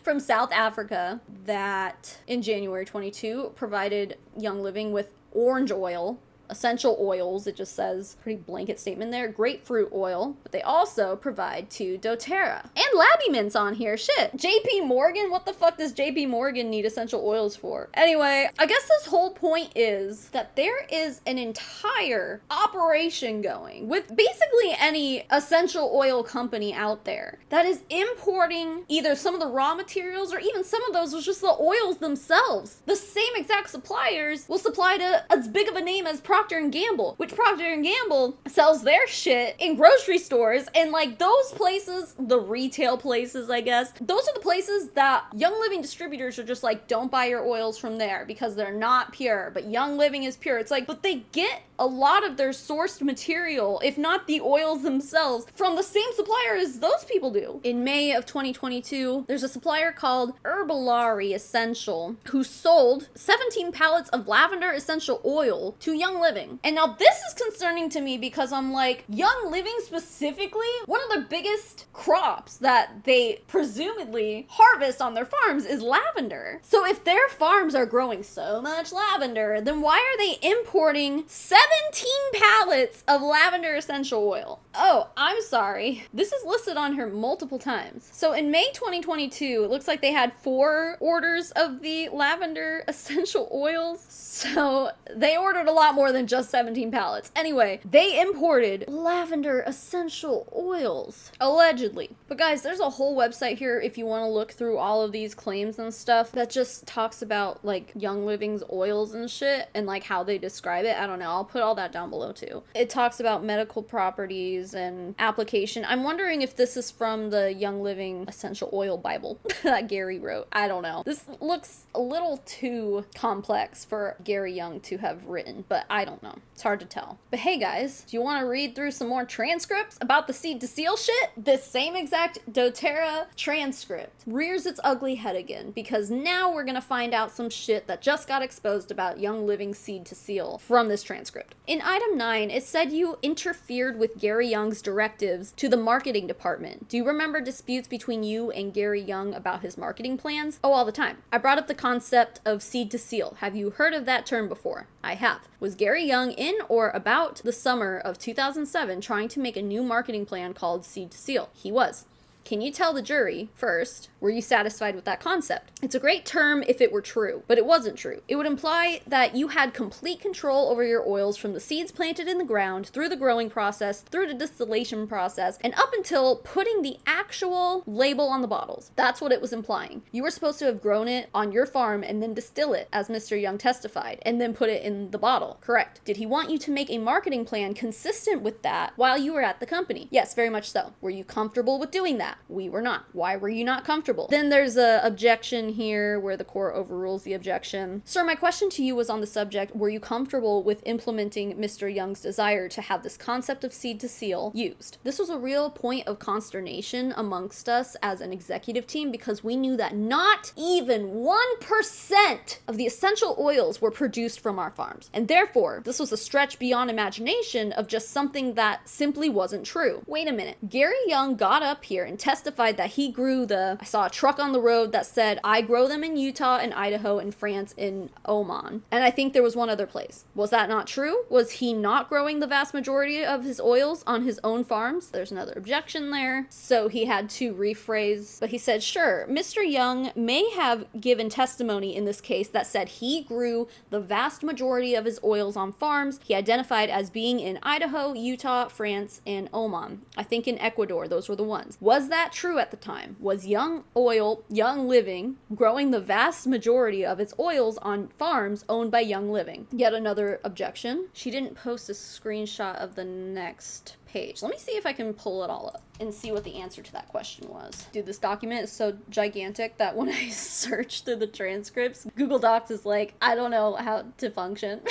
from South Africa that in January 22 provided Young Living with orange oil, essential oils, it just says, pretty blanket statement there, grapefruit oil, but they also provide to doTERRA. And Labby Mint's on here, shit. JP Morgan, what the fuck does JP Morgan need essential oils for? Anyway, I guess this whole point is that there is an entire operation going with basically any essential oil company out there that is importing either some of the raw materials or even some of those was just the oils themselves. The same exact suppliers will supply to as big of a name as Procter & Gamble, which Procter & Gamble sells their shit in grocery stores, and like those places, the retail places, I guess, those are the places that Young Living distributors are just like, don't buy your oils from there because they're not pure, but Young Living is pure. It's like, but they get a lot of their sourced material, if not the oils themselves, from the same supplier as those people do. In May of 2022, there's a supplier called Herbalari Essential who sold 17 pallets of lavender essential oil to Young Living. And now this is concerning to me because I'm like, Young Living specifically, one of the biggest crops that they presumably harvest on their farms is lavender. So if their farms are growing so much lavender, then why are they importing 17 pallets of lavender essential oil? Oh, I'm sorry. This is listed on here multiple times. So in May 2022, it looks like they had 4 orders of the lavender essential oils. So they ordered a lot more than just 17 pallets. Anyway, they imported lavender essential oils, allegedly. But guys, there's a whole website here if you want to look through all of these claims and stuff that just talks about like Young Living's oils and shit and like how they describe it. I don't know. I'll put all that down below too. It talks about medical properties and application. I'm wondering if this is from the Young Living Essential Oil Bible that Gary wrote. I don't know. This looks a little too complex for Gary Young to have written, but I don't know. It's hard to tell. But hey guys, do you want to read through some more transcripts about the seed to seal shit? This same exact doTERRA transcript rears its ugly head again because now we're gonna find out some shit that just got exposed about Young Living seed to seal from this transcript. In item 9, it said you interfered with Gary Young's directives to the marketing department. Do you remember disputes between you and Gary Young about his marketing plans? Oh, all the time. I brought up the concept of seed to seal. Have you heard of that term before? I have. Was Gary Young in or about the summer of 2007 trying to make a new marketing plan called Seed to Seal? He was. Can you tell the jury, first, were you satisfied with that concept? It's a great term if it were true, but it wasn't true. It would imply that you had complete control over your oils from the seeds planted in the ground, through the growing process, through the distillation process, and up until putting the actual label on the bottles. That's what it was implying. You were supposed to have grown it on your farm and then distill it, as Mr. Young testified, and then put it in the bottle. Correct. Did he want you to make a marketing plan consistent with that while you were at the company? Yes, very much so. Were you comfortable with doing that? We were not. Why were you not comfortable? Then there's a objection here where the court overrules the objection. Sir, my question to you was on the subject, were you comfortable with implementing Mr. Young's desire to have this concept of seed to seal used? This was a real point of consternation amongst us as an executive team because we knew that not even 1% of the essential oils were produced from our farms. And therefore, this was a stretch beyond imagination of just something that simply wasn't true. Wait a minute. Gary Young got up here and testified that he grew I saw a truck on the road that said, I grow them in Utah and Idaho and France in Oman. And I think there was one other place. Was that not true? Was he not growing the vast majority of his oils on his own farms? There's another objection there. So he had to rephrase, but he said, sure, Mr. Young may have given testimony in this case that said he grew the vast majority of his oils on farms he identified as being in Idaho, Utah, France, and Oman. I think in Ecuador, those were the ones. Was that true at the time? Was Young Living growing the vast majority of its oils on farms owned by Young Living? Yet another objection. She didn't post a screenshot of the next page. Let me see if I can pull it all up and see what the answer to that question was. Dude, this document is so gigantic that when I search through the transcripts, Google Docs is like, I don't know how to function.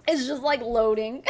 It's just like loading.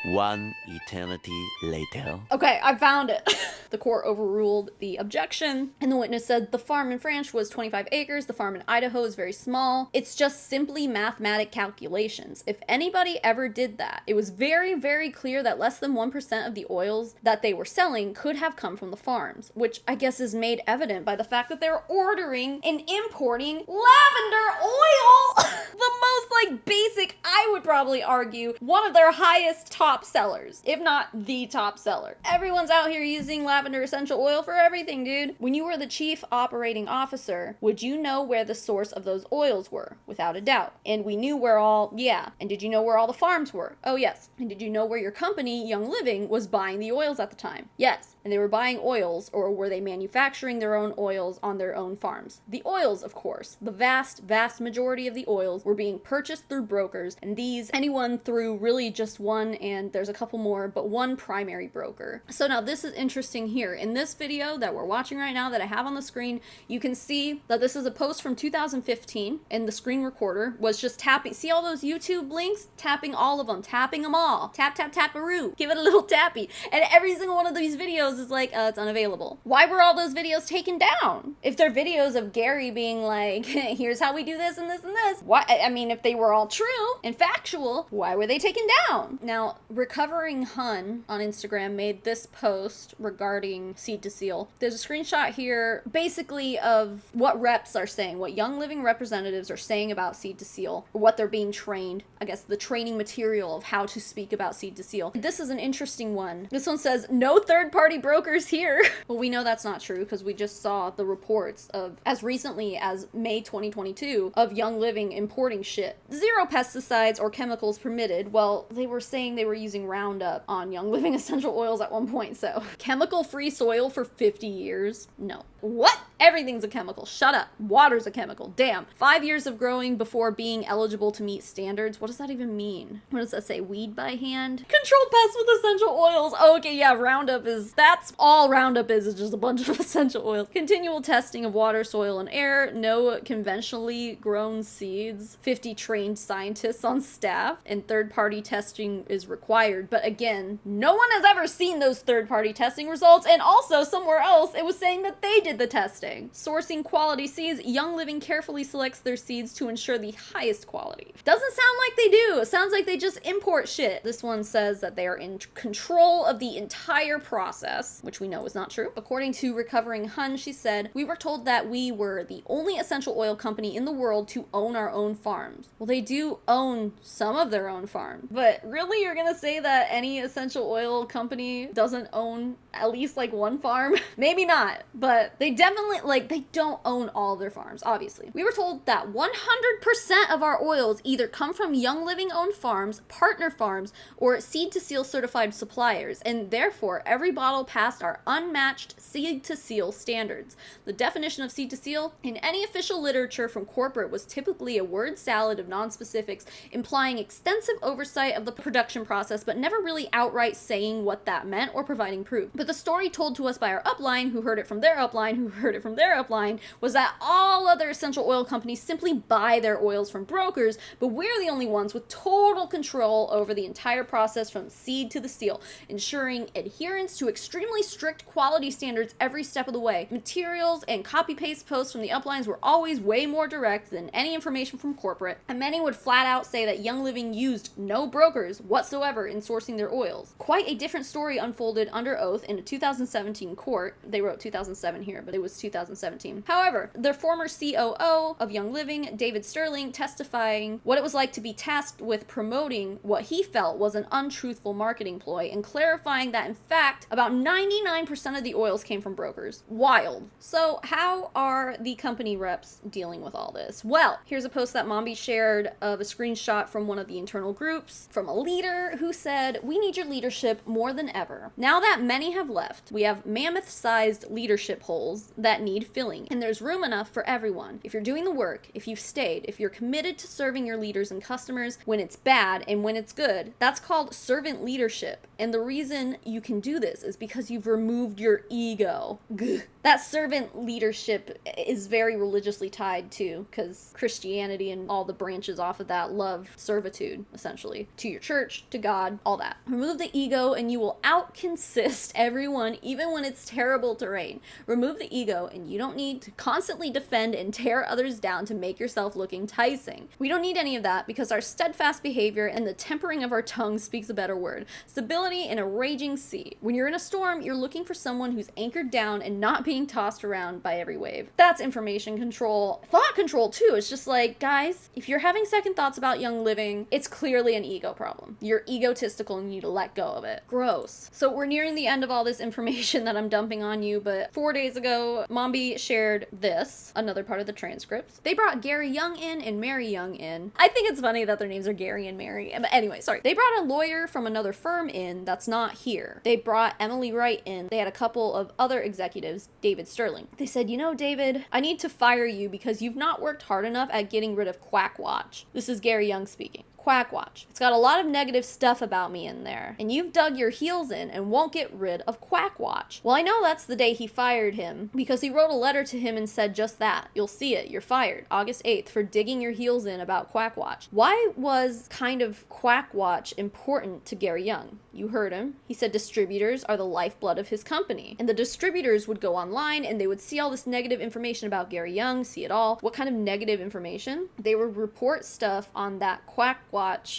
One eternity later. Okay, I found it. The court overruled the objection, and the witness said the farm in France was 25 acres, the farm in Idaho is very small. It's just simply mathematic calculations. If anybody ever did that, it was very, very clear that less than 1% of the oils that they were selling could have come from the farms, which I guess is made evident by the fact that they're ordering and importing lavender oil. The most like basic, I would probably argue, one of their highest top sellers, if not the top seller. Everyone's out here using lavender essential oil for everything, dude. When you were the chief operating officer, would you know where the source of those oils were? Without a doubt. And we knew where and did you know where all the farms were? Oh yes. And did you know where your company, Young Living, was buying the oils at the time? Yes. And they were buying oils, or were they manufacturing their own oils on their own farms? The oils, of course. The vast, vast majority of the oils were being purchased through brokers, and these, anyone through really just one, and there's a couple more, but one primary broker. So now this is interesting here. In this video that we're watching right now that I have on the screen, you can see that this is a post from 2015, and the screen recorder was just tapping. See all those YouTube links? Tapping all of them, tapping them all. Tap, tap, tap-a-roo. Give it a little tappy. And every single one of these videos is like, it's unavailable. Why were all those videos taken down? If they're videos of Gary being like, here's how we do this and this and this. Why? I mean, if they were all true and factual, why were they taken down? Now, Recovering Hun on Instagram made this post regarding Seed to Seal. There's a screenshot here basically of what reps are saying, what Young Living representatives are saying about Seed to Seal, or what they're being trained, I guess the training material of how to speak about Seed to Seal. This is an interesting one. This one says, no third-party brokers here. Well, we know that's not true because we just saw the reports of, as recently as May 2022, of Young Living importing shit. 0 pesticides or chemicals permitted. Well, they were saying they were using Roundup on Young Living essential oils at one point, so. Chemical-free soil for 50 years? No. What? Everything's a chemical. Shut up. Water's a chemical. Damn. 5 years of growing before being eligible to meet standards. What does that even mean? What does that say? Weed by hand? Control pests with essential oils. Oh, okay, yeah, Roundup is, that's all Roundup is just a bunch of essential oils. Continual testing of water, soil, and air. No conventionally grown seeds. 50 trained scientists on staff. And third-party testing is required. But again, no one has ever seen those third-party testing results. And also, somewhere else, it was saying that they did the testing. Sourcing quality seeds, Young Living carefully selects their seeds to ensure the highest quality. Doesn't sound like they do. It sounds like they just import shit. This one says that they are in control of the entire process, which we know is not true. According to Recovering Hun, she said, we were told that we were the only essential oil company in the world to own our own farms. Well, they do own some of their own farms, but really you're gonna say that any essential oil company doesn't own at least like one farm? Maybe not, but they definitely, like, they don't own all their farms, obviously. We were told that 100% of our oils either come from Young Living owned farms, partner farms, or Seed to Seal certified suppliers, and therefore every bottle passed our unmatched Seed to Seal standards. The definition of Seed to Seal in any official literature from corporate was typically a word salad of non-specifics, implying extensive oversight of the production process, but never really outright saying what that meant or providing proof. But the story told to us by our upline, who heard it from their upline, who heard it from their upline, was that all other essential oil companies simply buy their oils from brokers, but we're the only ones with total control over the entire process from seed to the seal, ensuring adherence to extremely strict quality standards every step of the way. Materials and copy-paste posts from the uplines were always way more direct than any information from corporate, and many would flat out say that Young Living used no brokers whatsoever in sourcing their oils. Quite a different story unfolded under oath in a 2017 court. They wrote 2007 here, but it was 2017. However, their former COO of Young Living, David Sterling, testifying what it was like to be tasked with promoting what he felt was an untruthful marketing ploy, and clarifying that in fact about 99% of the oils came from brokers. Wild. So how are the company reps dealing with all this? Well, here's a post that Mombi shared of a screenshot from one of the internal groups from a leader who said, we need your leadership more than ever. Now that many have left, we have mammoth-sized leadership holes that need filling, and there's room enough for everyone. If you're doing the work, if you've stayed, if you're committed to serving your leaders and customers when it's bad and when it's good, that's called servant leadership. And the reason you can do this is because you've removed your ego. Gah. That servant leadership is very religiously tied to, because Christianity and all the branches off of that love servitude, essentially, to your church, to God, all that. Remove the ego and you will out-consist everyone, even when it's terrible terrain. Remove the ego and you don't need to constantly defend and tear others down to make yourself look enticing. We don't need any of that because our steadfast behavior and the tempering of our tongue speaks a better word. Stability in a raging sea. When you're in a storm, you're looking for someone who's anchored down and not being tossed around by every wave. That's information control. Thought control too. It's just like, guys, if you're having second thoughts about Young Living, it's clearly an ego problem. You're egotistical and you need to let go of it. Gross. So we're nearing the end of all this information that I'm dumping on you, but 4 days ago, Mombi shared this, another part of the transcripts. They brought Gary Young in and Mary Young in. I think it's funny that their names are Gary and Mary. But anyway, sorry. They brought a lawyer from another firm in that's not here. They brought Emily Wright in. They had a couple of other executives, David Sterling. They said, you know, David, I need to fire you because you've not worked hard enough at getting rid of Quackwatch. This is Gary Young speaking. Quackwatch. It's got a lot of negative stuff about me in there, and you've dug your heels in and won't get rid of Quackwatch. Well, I know that's the day he fired him because he wrote a letter to him and said just that. You'll see it. You're fired. August 8th for digging your heels in about Quackwatch. Why was kind of Quackwatch important to Gary Young? You heard him. He said distributors are the lifeblood of his company, and the distributors would go online and they would see all this negative information about Gary Young, see it all. What kind of negative information? They would report stuff on that Quackwatch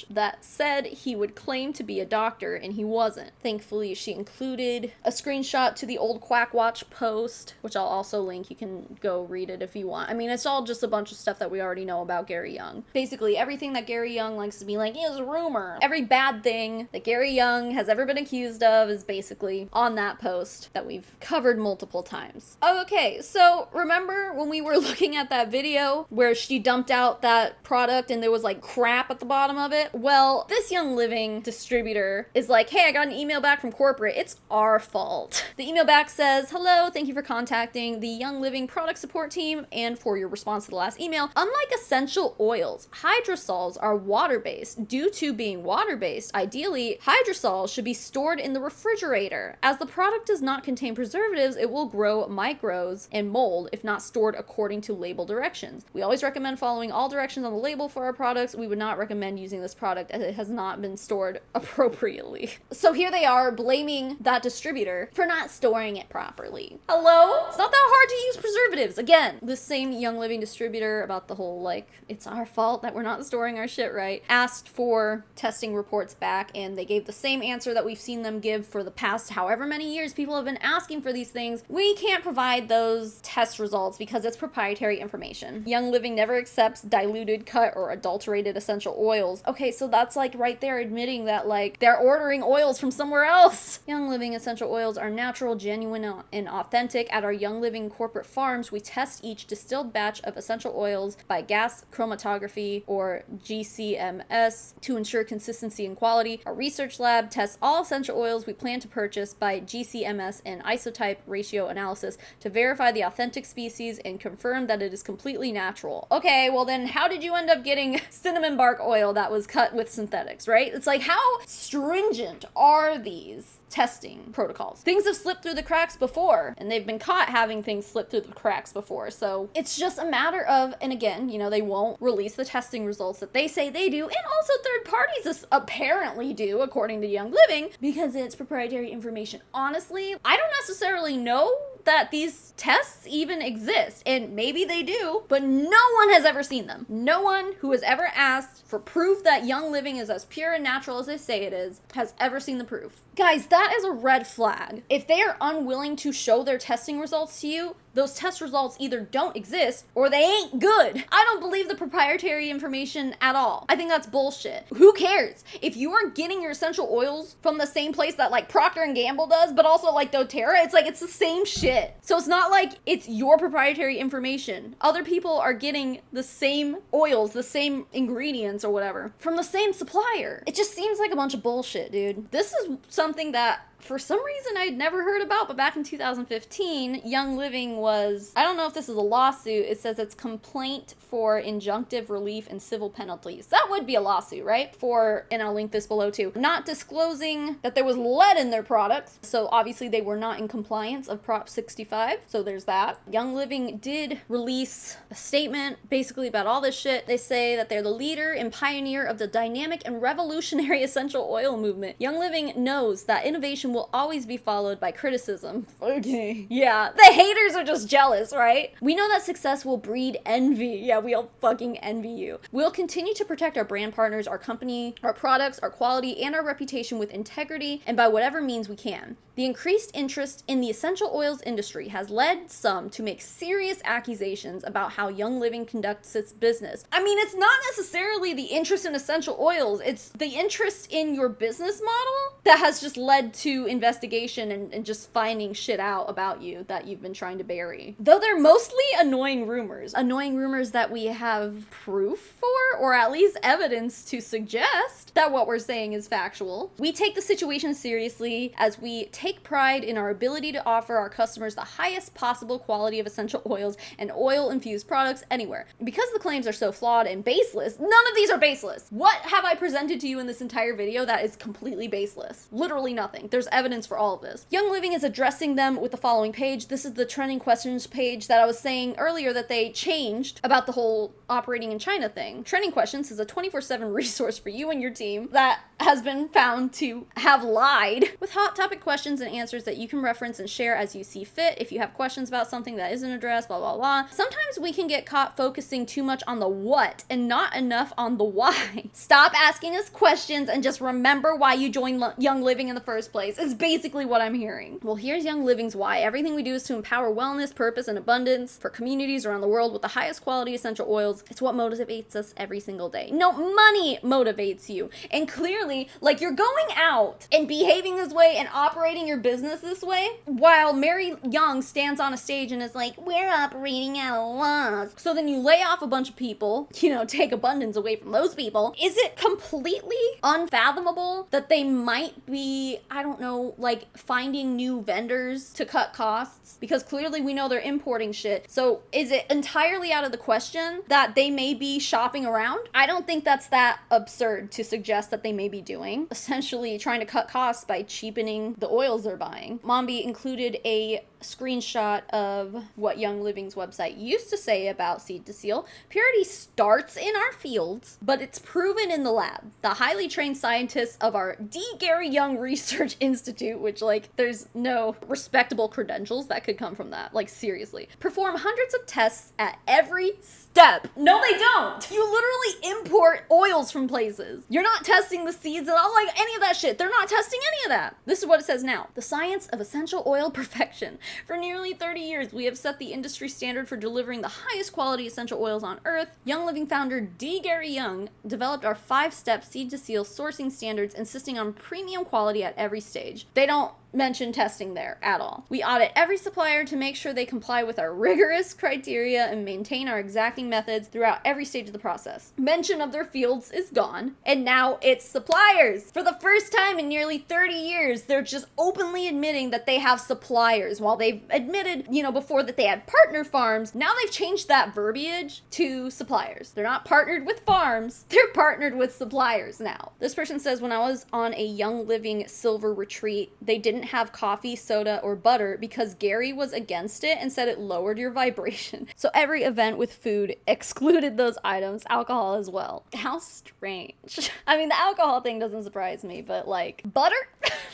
that said he would claim to be a doctor and he wasn't. Thankfully, she included a screenshot to the old Quackwatch post, which I'll also link. You can go read it if you want. I mean, it's all just a bunch of stuff that we already know about Gary Young. Basically, everything that Gary Young likes to be like is a rumor. Every bad thing that Gary Young has ever been accused of is basically on that post that we've covered multiple times. Okay, so remember when we were looking at that video where she dumped out that product and there was like crap at the bottom of it? Well, this Young Living distributor is like, hey, I got an email back from corporate. It's our fault. The email back says, hello, thank you for contacting the Young Living product support team and for your response to the last email. Unlike essential oils, hydrosols are water-based. Due to being water-based, ideally, hydrosols should be stored in the refrigerator. As the product does not contain preservatives, it will grow microbes and mold if not stored according to label directions. We always recommend following all directions on the label for our products. We would not recommend using this product as it has not been stored appropriately. So here they are blaming that distributor for not storing it properly. Hello? It's not that hard to use preservatives. Again, the same Young Living distributor about the whole like, it's our fault that we're not storing our shit right, asked for testing reports back, and they gave the same answer that we've seen them give for the past however many years. People have been asking for these things. We can't provide those test results because it's proprietary information. Young Living never accepts diluted, cut, or adulterated essential oils. Okay, so that's like right there admitting that like they're ordering oils from somewhere else. Young Living essential oils are natural, genuine, and authentic. At our Young Living corporate farms, we test each distilled batch of essential oils by gas chromatography or GCMS to ensure consistency and quality. Our research lab tests all essential oils we plan to purchase by GCMS and isotype ratio analysis to verify the authentic species and confirm that it is completely natural. Okay, well then how did you end up getting cinnamon bark oil that was cut with synthetics, right? It's like, how stringent are these testing protocols? Things have slipped through the cracks before, and they've been caught having things slip through the cracks before. So it's just a matter of, and again, you know, they won't release the testing results that they say they do, and also third parties apparently do, according to Young Living, because it's proprietary information. Honestly, I don't necessarily know that these tests even exist, and maybe they do, but no one has ever seen them. No one who has ever asked for proof that Young Living is as pure and natural as they say it is has ever seen the proof. Guys, that is a red flag. If they are unwilling to show their testing results to you, those test results either don't exist or they ain't good. I don't believe the proprietary information at all. I think that's bullshit. Who cares? If you are getting your essential oils from the same place that like Procter & Gamble does, but also like doTERRA, it's like it's the same shit. So it's not like it's your proprietary information. Other people are getting the same oils, the same ingredients or whatever from the same supplier. It just seems like a bunch of bullshit, dude. This is something that for some reason I'd never heard about, but back in 2015, Young Living was, I don't know if this is a lawsuit, it says it's complaint for injunctive relief and civil penalties. That would be a lawsuit, right? For, and I'll link this below too, not disclosing that there was lead in their products, so obviously they were not in compliance of Prop 65, so there's that. Young Living did release a statement basically about all this shit. They say that they're the leader and pioneer of the dynamic and revolutionary essential oil movement. Young Living knows that innovation will always be followed by criticism. Okay. Yeah, the haters are just jealous, right? We know that success will breed envy. Yeah, we'll fucking envy you. We'll continue to protect our brand partners, our company, our products, our quality, and our reputation with integrity and by whatever means we can. The increased interest in the essential oils industry has led some to make serious accusations about how Young Living conducts its business. I mean, it's not necessarily the interest in essential oils, it's the interest in your business model that has just led to investigation and just finding shit out about you that you've been trying to bury. Though they're mostly annoying rumors that we have proof for, or at least evidence to suggest that what we're saying is factual. We take the situation seriously as we take pride in our ability to offer our customers the highest possible quality of essential oils and oil-infused products anywhere. Because the claims are so flawed and baseless, none of these are baseless. What have I presented to you in this entire video that is completely baseless? Literally nothing. There's evidence for all of this. Young Living is addressing them with the following page. This is the trending questions page that I was saying earlier that they changed about the whole operating in China thing. Trending questions is a 24/7 resource for you and your team that has been found to have lied with hot topic questions and answers that you can reference and share as you see fit. If you have questions about something that isn't addressed, blah, blah, blah. Sometimes we can get caught focusing too much on the what and not enough on the why. Stop asking us questions and just remember why you joined Young Living in the first place is basically what I'm hearing. Well, here's Young Living's why. Everything we do is to empower wellness, purpose, and abundance for communities around the world with the highest quality essential oils. It's what motivates us every single day. No, money motivates you. And clearly, like, you're going out and behaving this way and operating your business this way while Mary Young stands on a stage and is like, we're operating at a loss. So then you lay off a bunch of people, take abundance away from those people. Is it completely unfathomable that they might be, I don't know, like finding new vendors to cut costs? Because clearly we know they're importing shit. So is it entirely out of the question that they may be shopping around? I don't think that's that absurd to suggest that they may be doing. Essentially trying to cut costs by cheapening the oils they're buying. Mombi included a screenshot of what Young Living's website used to say about seed to seal. Purity starts in our fields, but it's proven in the lab. The highly trained scientists of our D. Gary Young Research Institute, which, like, there's no respectable credentials that could come from that, like, seriously, perform hundreds of tests at every step. No, they don't. You literally import oils from places. You're not testing the seeds at all, like any of that shit. They're not testing any of that. This is what it says now. The science of essential oil perfection. For nearly 30 years, we have set the industry standard for delivering the highest quality essential oils on earth. Young Living founder D. Gary Young developed our 5-step seed to seal sourcing standards, insisting on premium quality at every stage. They don't mention testing there at all. We audit every supplier to make sure they comply with our rigorous criteria and maintain our exacting methods throughout every stage of the process. Mention of their fields is gone, and now it's suppliers. For the first time in nearly 30 years, they're just openly admitting that they have suppliers. While they've admitted, before that they had partner farms, now they've changed that verbiage to suppliers. They're not partnered with farms, they're partnered with suppliers now. This person says, when I was on a Young Living silver retreat, they didn't have coffee, soda, or butter because Gary was against it and said it lowered your vibration. So every event with food excluded those items, alcohol as well. How strange. I mean, the alcohol thing doesn't surprise me, but like, butter?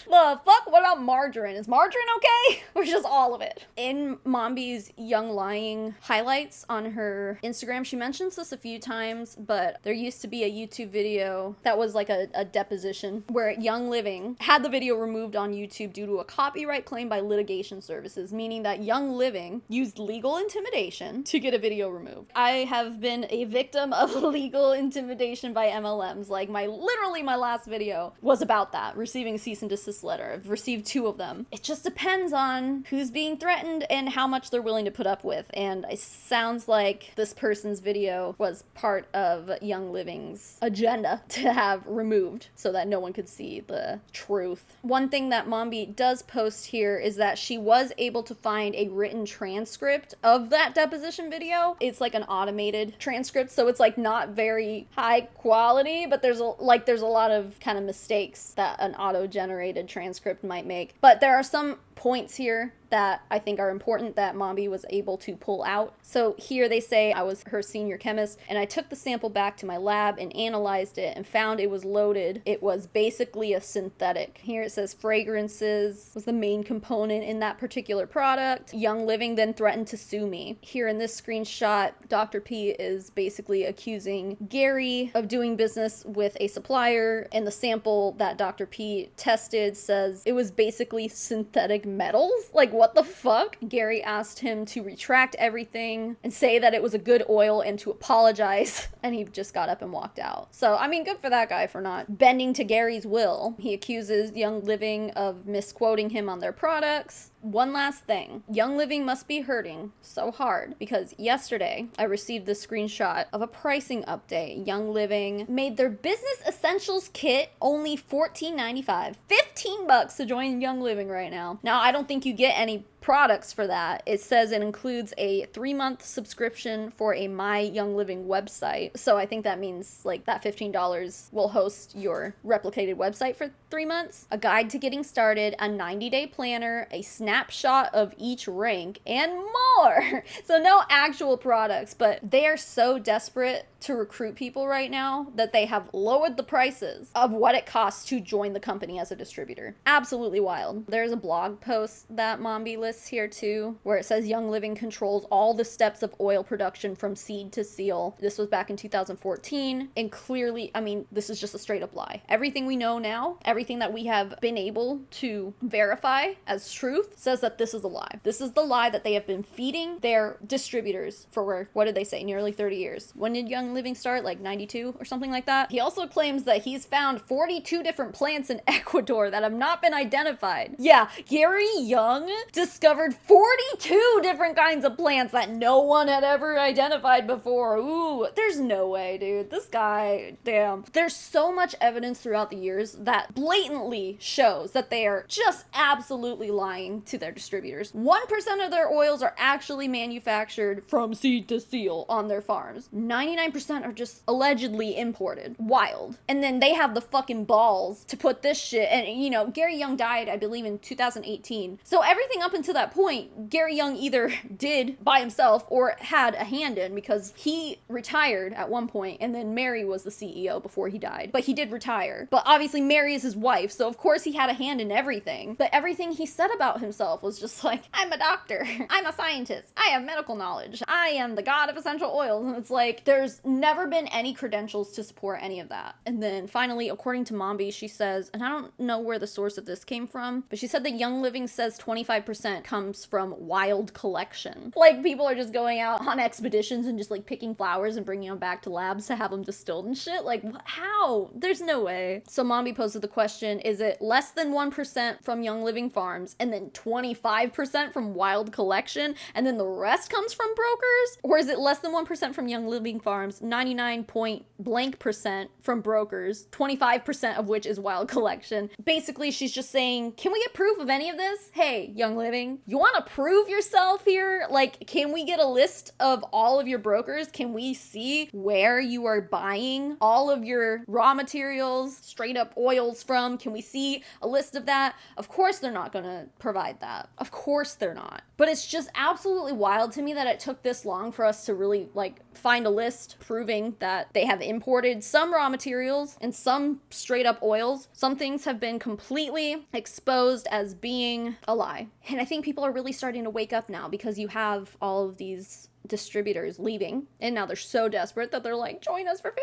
The fuck? What about margarine? Is margarine okay? Or just all of it? In Mombi's Young Lying highlights on her Instagram, she mentions this a few times, but there used to be a YouTube video that was like a deposition where Young Living had the video removed on YouTube due to a copyright claim by litigation services, meaning that Young Living used legal intimidation to get a video removed. I have been a victim of legal intimidation by MLMs. Like, literally my last video was about that, receiving a cease and desist letter. I've received 2 of them. It just depends on who's being threatened and how much they're willing to put up with. And it sounds like this person's video was part of Young Living's agenda to have removed so that no one could see the truth. One thing that Mombi does post here is that she was able to find a written transcript of that deposition video. It's like an automated transcript, so it's like not very high quality, but there's a lot of kind of mistakes that an auto-generated transcript might make. But there are some points here that I think are important that Mombi was able to pull out. So here they say I was her senior chemist and I took the sample back to my lab and analyzed it and found it was loaded. It was basically a synthetic. Here it says fragrances was the main component in that particular product. Young Living then threatened to sue me. Here in this screenshot, Dr. P is basically accusing Gary of doing business with a supplier, and the sample that Dr. P tested says it was basically synthetic metals. Like, what the fuck? Gary asked him to retract everything and say that it was a good oil and to apologize, and he just got up and walked out. So, I mean, good for that guy for not bending to Gary's will. He accuses Young Living of misquoting him on their products. One last thing. Young Living must be hurting so hard because yesterday I received this screenshot of a pricing update. Young Living made their business essentials kit only $14.95. $15 to join Young Living right now. Now, I don't think you get any products for that. It says it includes a 3-month subscription for a My Young Living website. So I think that means like that $15 will host your replicated website for 3 months, a guide to getting started, a 90-day planner, a snapshot of each rank, and more. So no actual products, but they are so desperate to recruit people right now that they have lowered the prices of what it costs to join the company as a distributor. Absolutely wild. There's a blog post that Mombi lists here too, where it says Young Living controls all the steps of oil production from seed to seal. This was back in 2014, and clearly, I mean, this is just a straight up lie. Everything we know now, everything that we have been able to verify as truth says that this is a lie. This is the lie that they have been feeding their distributors for, what did they say, nearly 30 years. When did Young Living start? Like 92 or something like that? He also claims that he's found 42 different plants in Ecuador that have not been identified. Yeah, Gary Young discovered 42 different kinds of plants that no one had ever identified before. Ooh, there's no way, dude. This guy, damn. There's so much evidence throughout the years that blatantly shows that they are just absolutely lying to their distributors. 1% of their oils are actually manufactured from seed to seal on their farms. 99% are just allegedly imported. Wild. And then they have the fucking balls to put this shit, and you know, Gary Young died, I believe, in 2018. So everything up until that point, Gary Young either did by himself or had a hand in, because he retired at one point, and then Mary was the CEO before he died. But he did retire. But obviously Mary is his wife, so of course he had a hand in everything. But everything he said about himself was just like, I'm a doctor, I'm a scientist, I have medical knowledge, I am the god of essential oils. And it's like, there's never been any credentials to support any of that. And then finally, according to Mombi, she says, and I don't know where the source of this came from, but she said that Young Living says 25% comes from wild collection. Like, people are just going out on expeditions and just like picking flowers and bringing them back to labs to have them distilled and shit. Like, how? There's no way. So Mombi posed the question, is it less than 1% from Young Living farms and then 25% from wild collection and then the rest comes from brokers? Or is it less than 1% from Young Living farms, 99.blank% from brokers, 25% of which is wild collection? Basically, she's just saying, can we get proof of any of this? Hey, Young Living, you want to prove yourself here? Like, can we get a list of all of your brokers? Can we see where you are buying all of your raw materials, straight up oils from? Can we see a list of that? Of course they're not gonna provide that. Of course they're not. But it's just absolutely wild to me that it took this long for us to really like find a list proving that they have imported some raw materials and some straight up oils. Some things have been completely exposed as being a lie. And I think people are really starting to wake up now, because you have all of these distributors leaving, and now they're so desperate that they're like, join us for $15.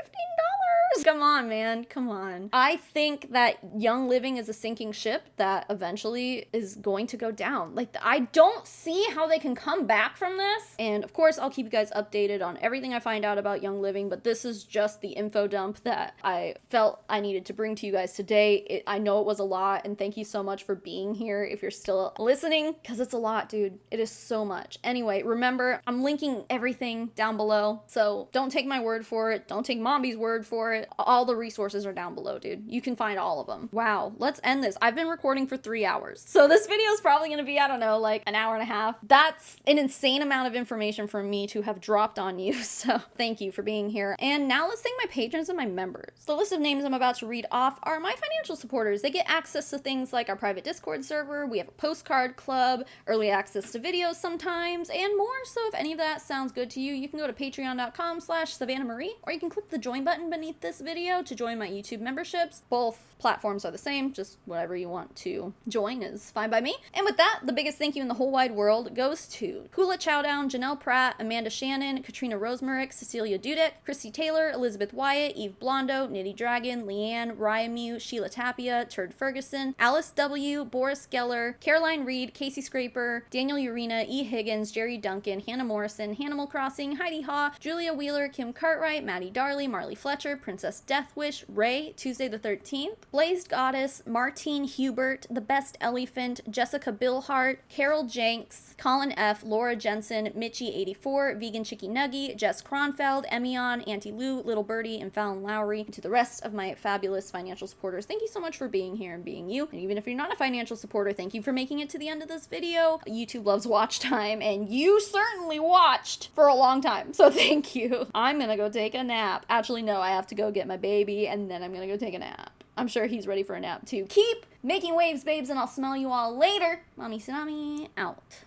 Come on, man. Come on. I think that Young Living is a sinking ship that eventually is going to go down. Like, I don't see how they can come back from this. And of course, I'll keep you guys updated on everything I find out about Young Living, but this is just the info dump that I felt I needed to bring to you guys today. I know it was a lot, and thank you so much for being here if you're still listening, because it's a lot, dude. It is so much. Anyway, remember, I'm linking everything down below, so don't take my word for it. Don't take Mombi's word for it. it. All the resources are down below, dude. You can find all of them. Wow, let's end this. I've been recording for 3 hours. So this video is probably gonna be, I don't know, like an hour and a half. That's an insane amount of information for me to have dropped on you. So thank you for being here. And now let's thank my patrons and my members. The list of names I'm about to read off are my financial supporters. They get access to things like our private Discord server, we have a postcard club, early access to videos sometimes, and more. So if any of that sounds good to you, you can go to patreon.com/SavannahMarie, or you can click the join button beneath this video to join my YouTube memberships. Both platforms are the same, just whatever you want to join is fine by me. And with that, the biggest thank you in the whole wide world goes to Hula Chowdown, Janelle Pratt, Amanda Shannon, Katrina Rosemarick, Cecilia Dudek, Christy Taylor, Elizabeth Wyatt, Eve Blondo, Nitty Dragon, Leanne, Ryamu, Sheila Tapia, Turd Ferguson, Alice W., Boris Geller, Caroline Reed, Casey Scraper, Daniel Urena, E. Higgins, Jerry Duncan, Hannah Morrison, Hanimal Crossing, Heidi Haw, Julia Wheeler, Kim Cartwright, Maddie Darley, Marley Fletcher, Princess Deathwish, Ray, Tuesday the 13th, Blazed Goddess, Martine Hubert, The Best Elephant, Jessica Billhart, Carol Jenks, Colin F., Laura Jensen, Mitchie84, Vegan Chicky Nuggy, Jess Kronfeld, Emion, Auntie Lou, Little Birdie, and Fallon Lowry. And to the rest of my fabulous financial supporters, thank you so much for being here and being you. And even if you're not a financial supporter, thank you for making it to the end of this video. YouTube loves watch time, and you certainly watched for a long time, so thank you. I'm gonna go take a nap. Actually, no, I have to go get my baby, and then I'm gonna go take a nap. I'm sure he's ready for a nap too. Keep making waves, babes, and I'll smell you all later. Mommy Tsunami out.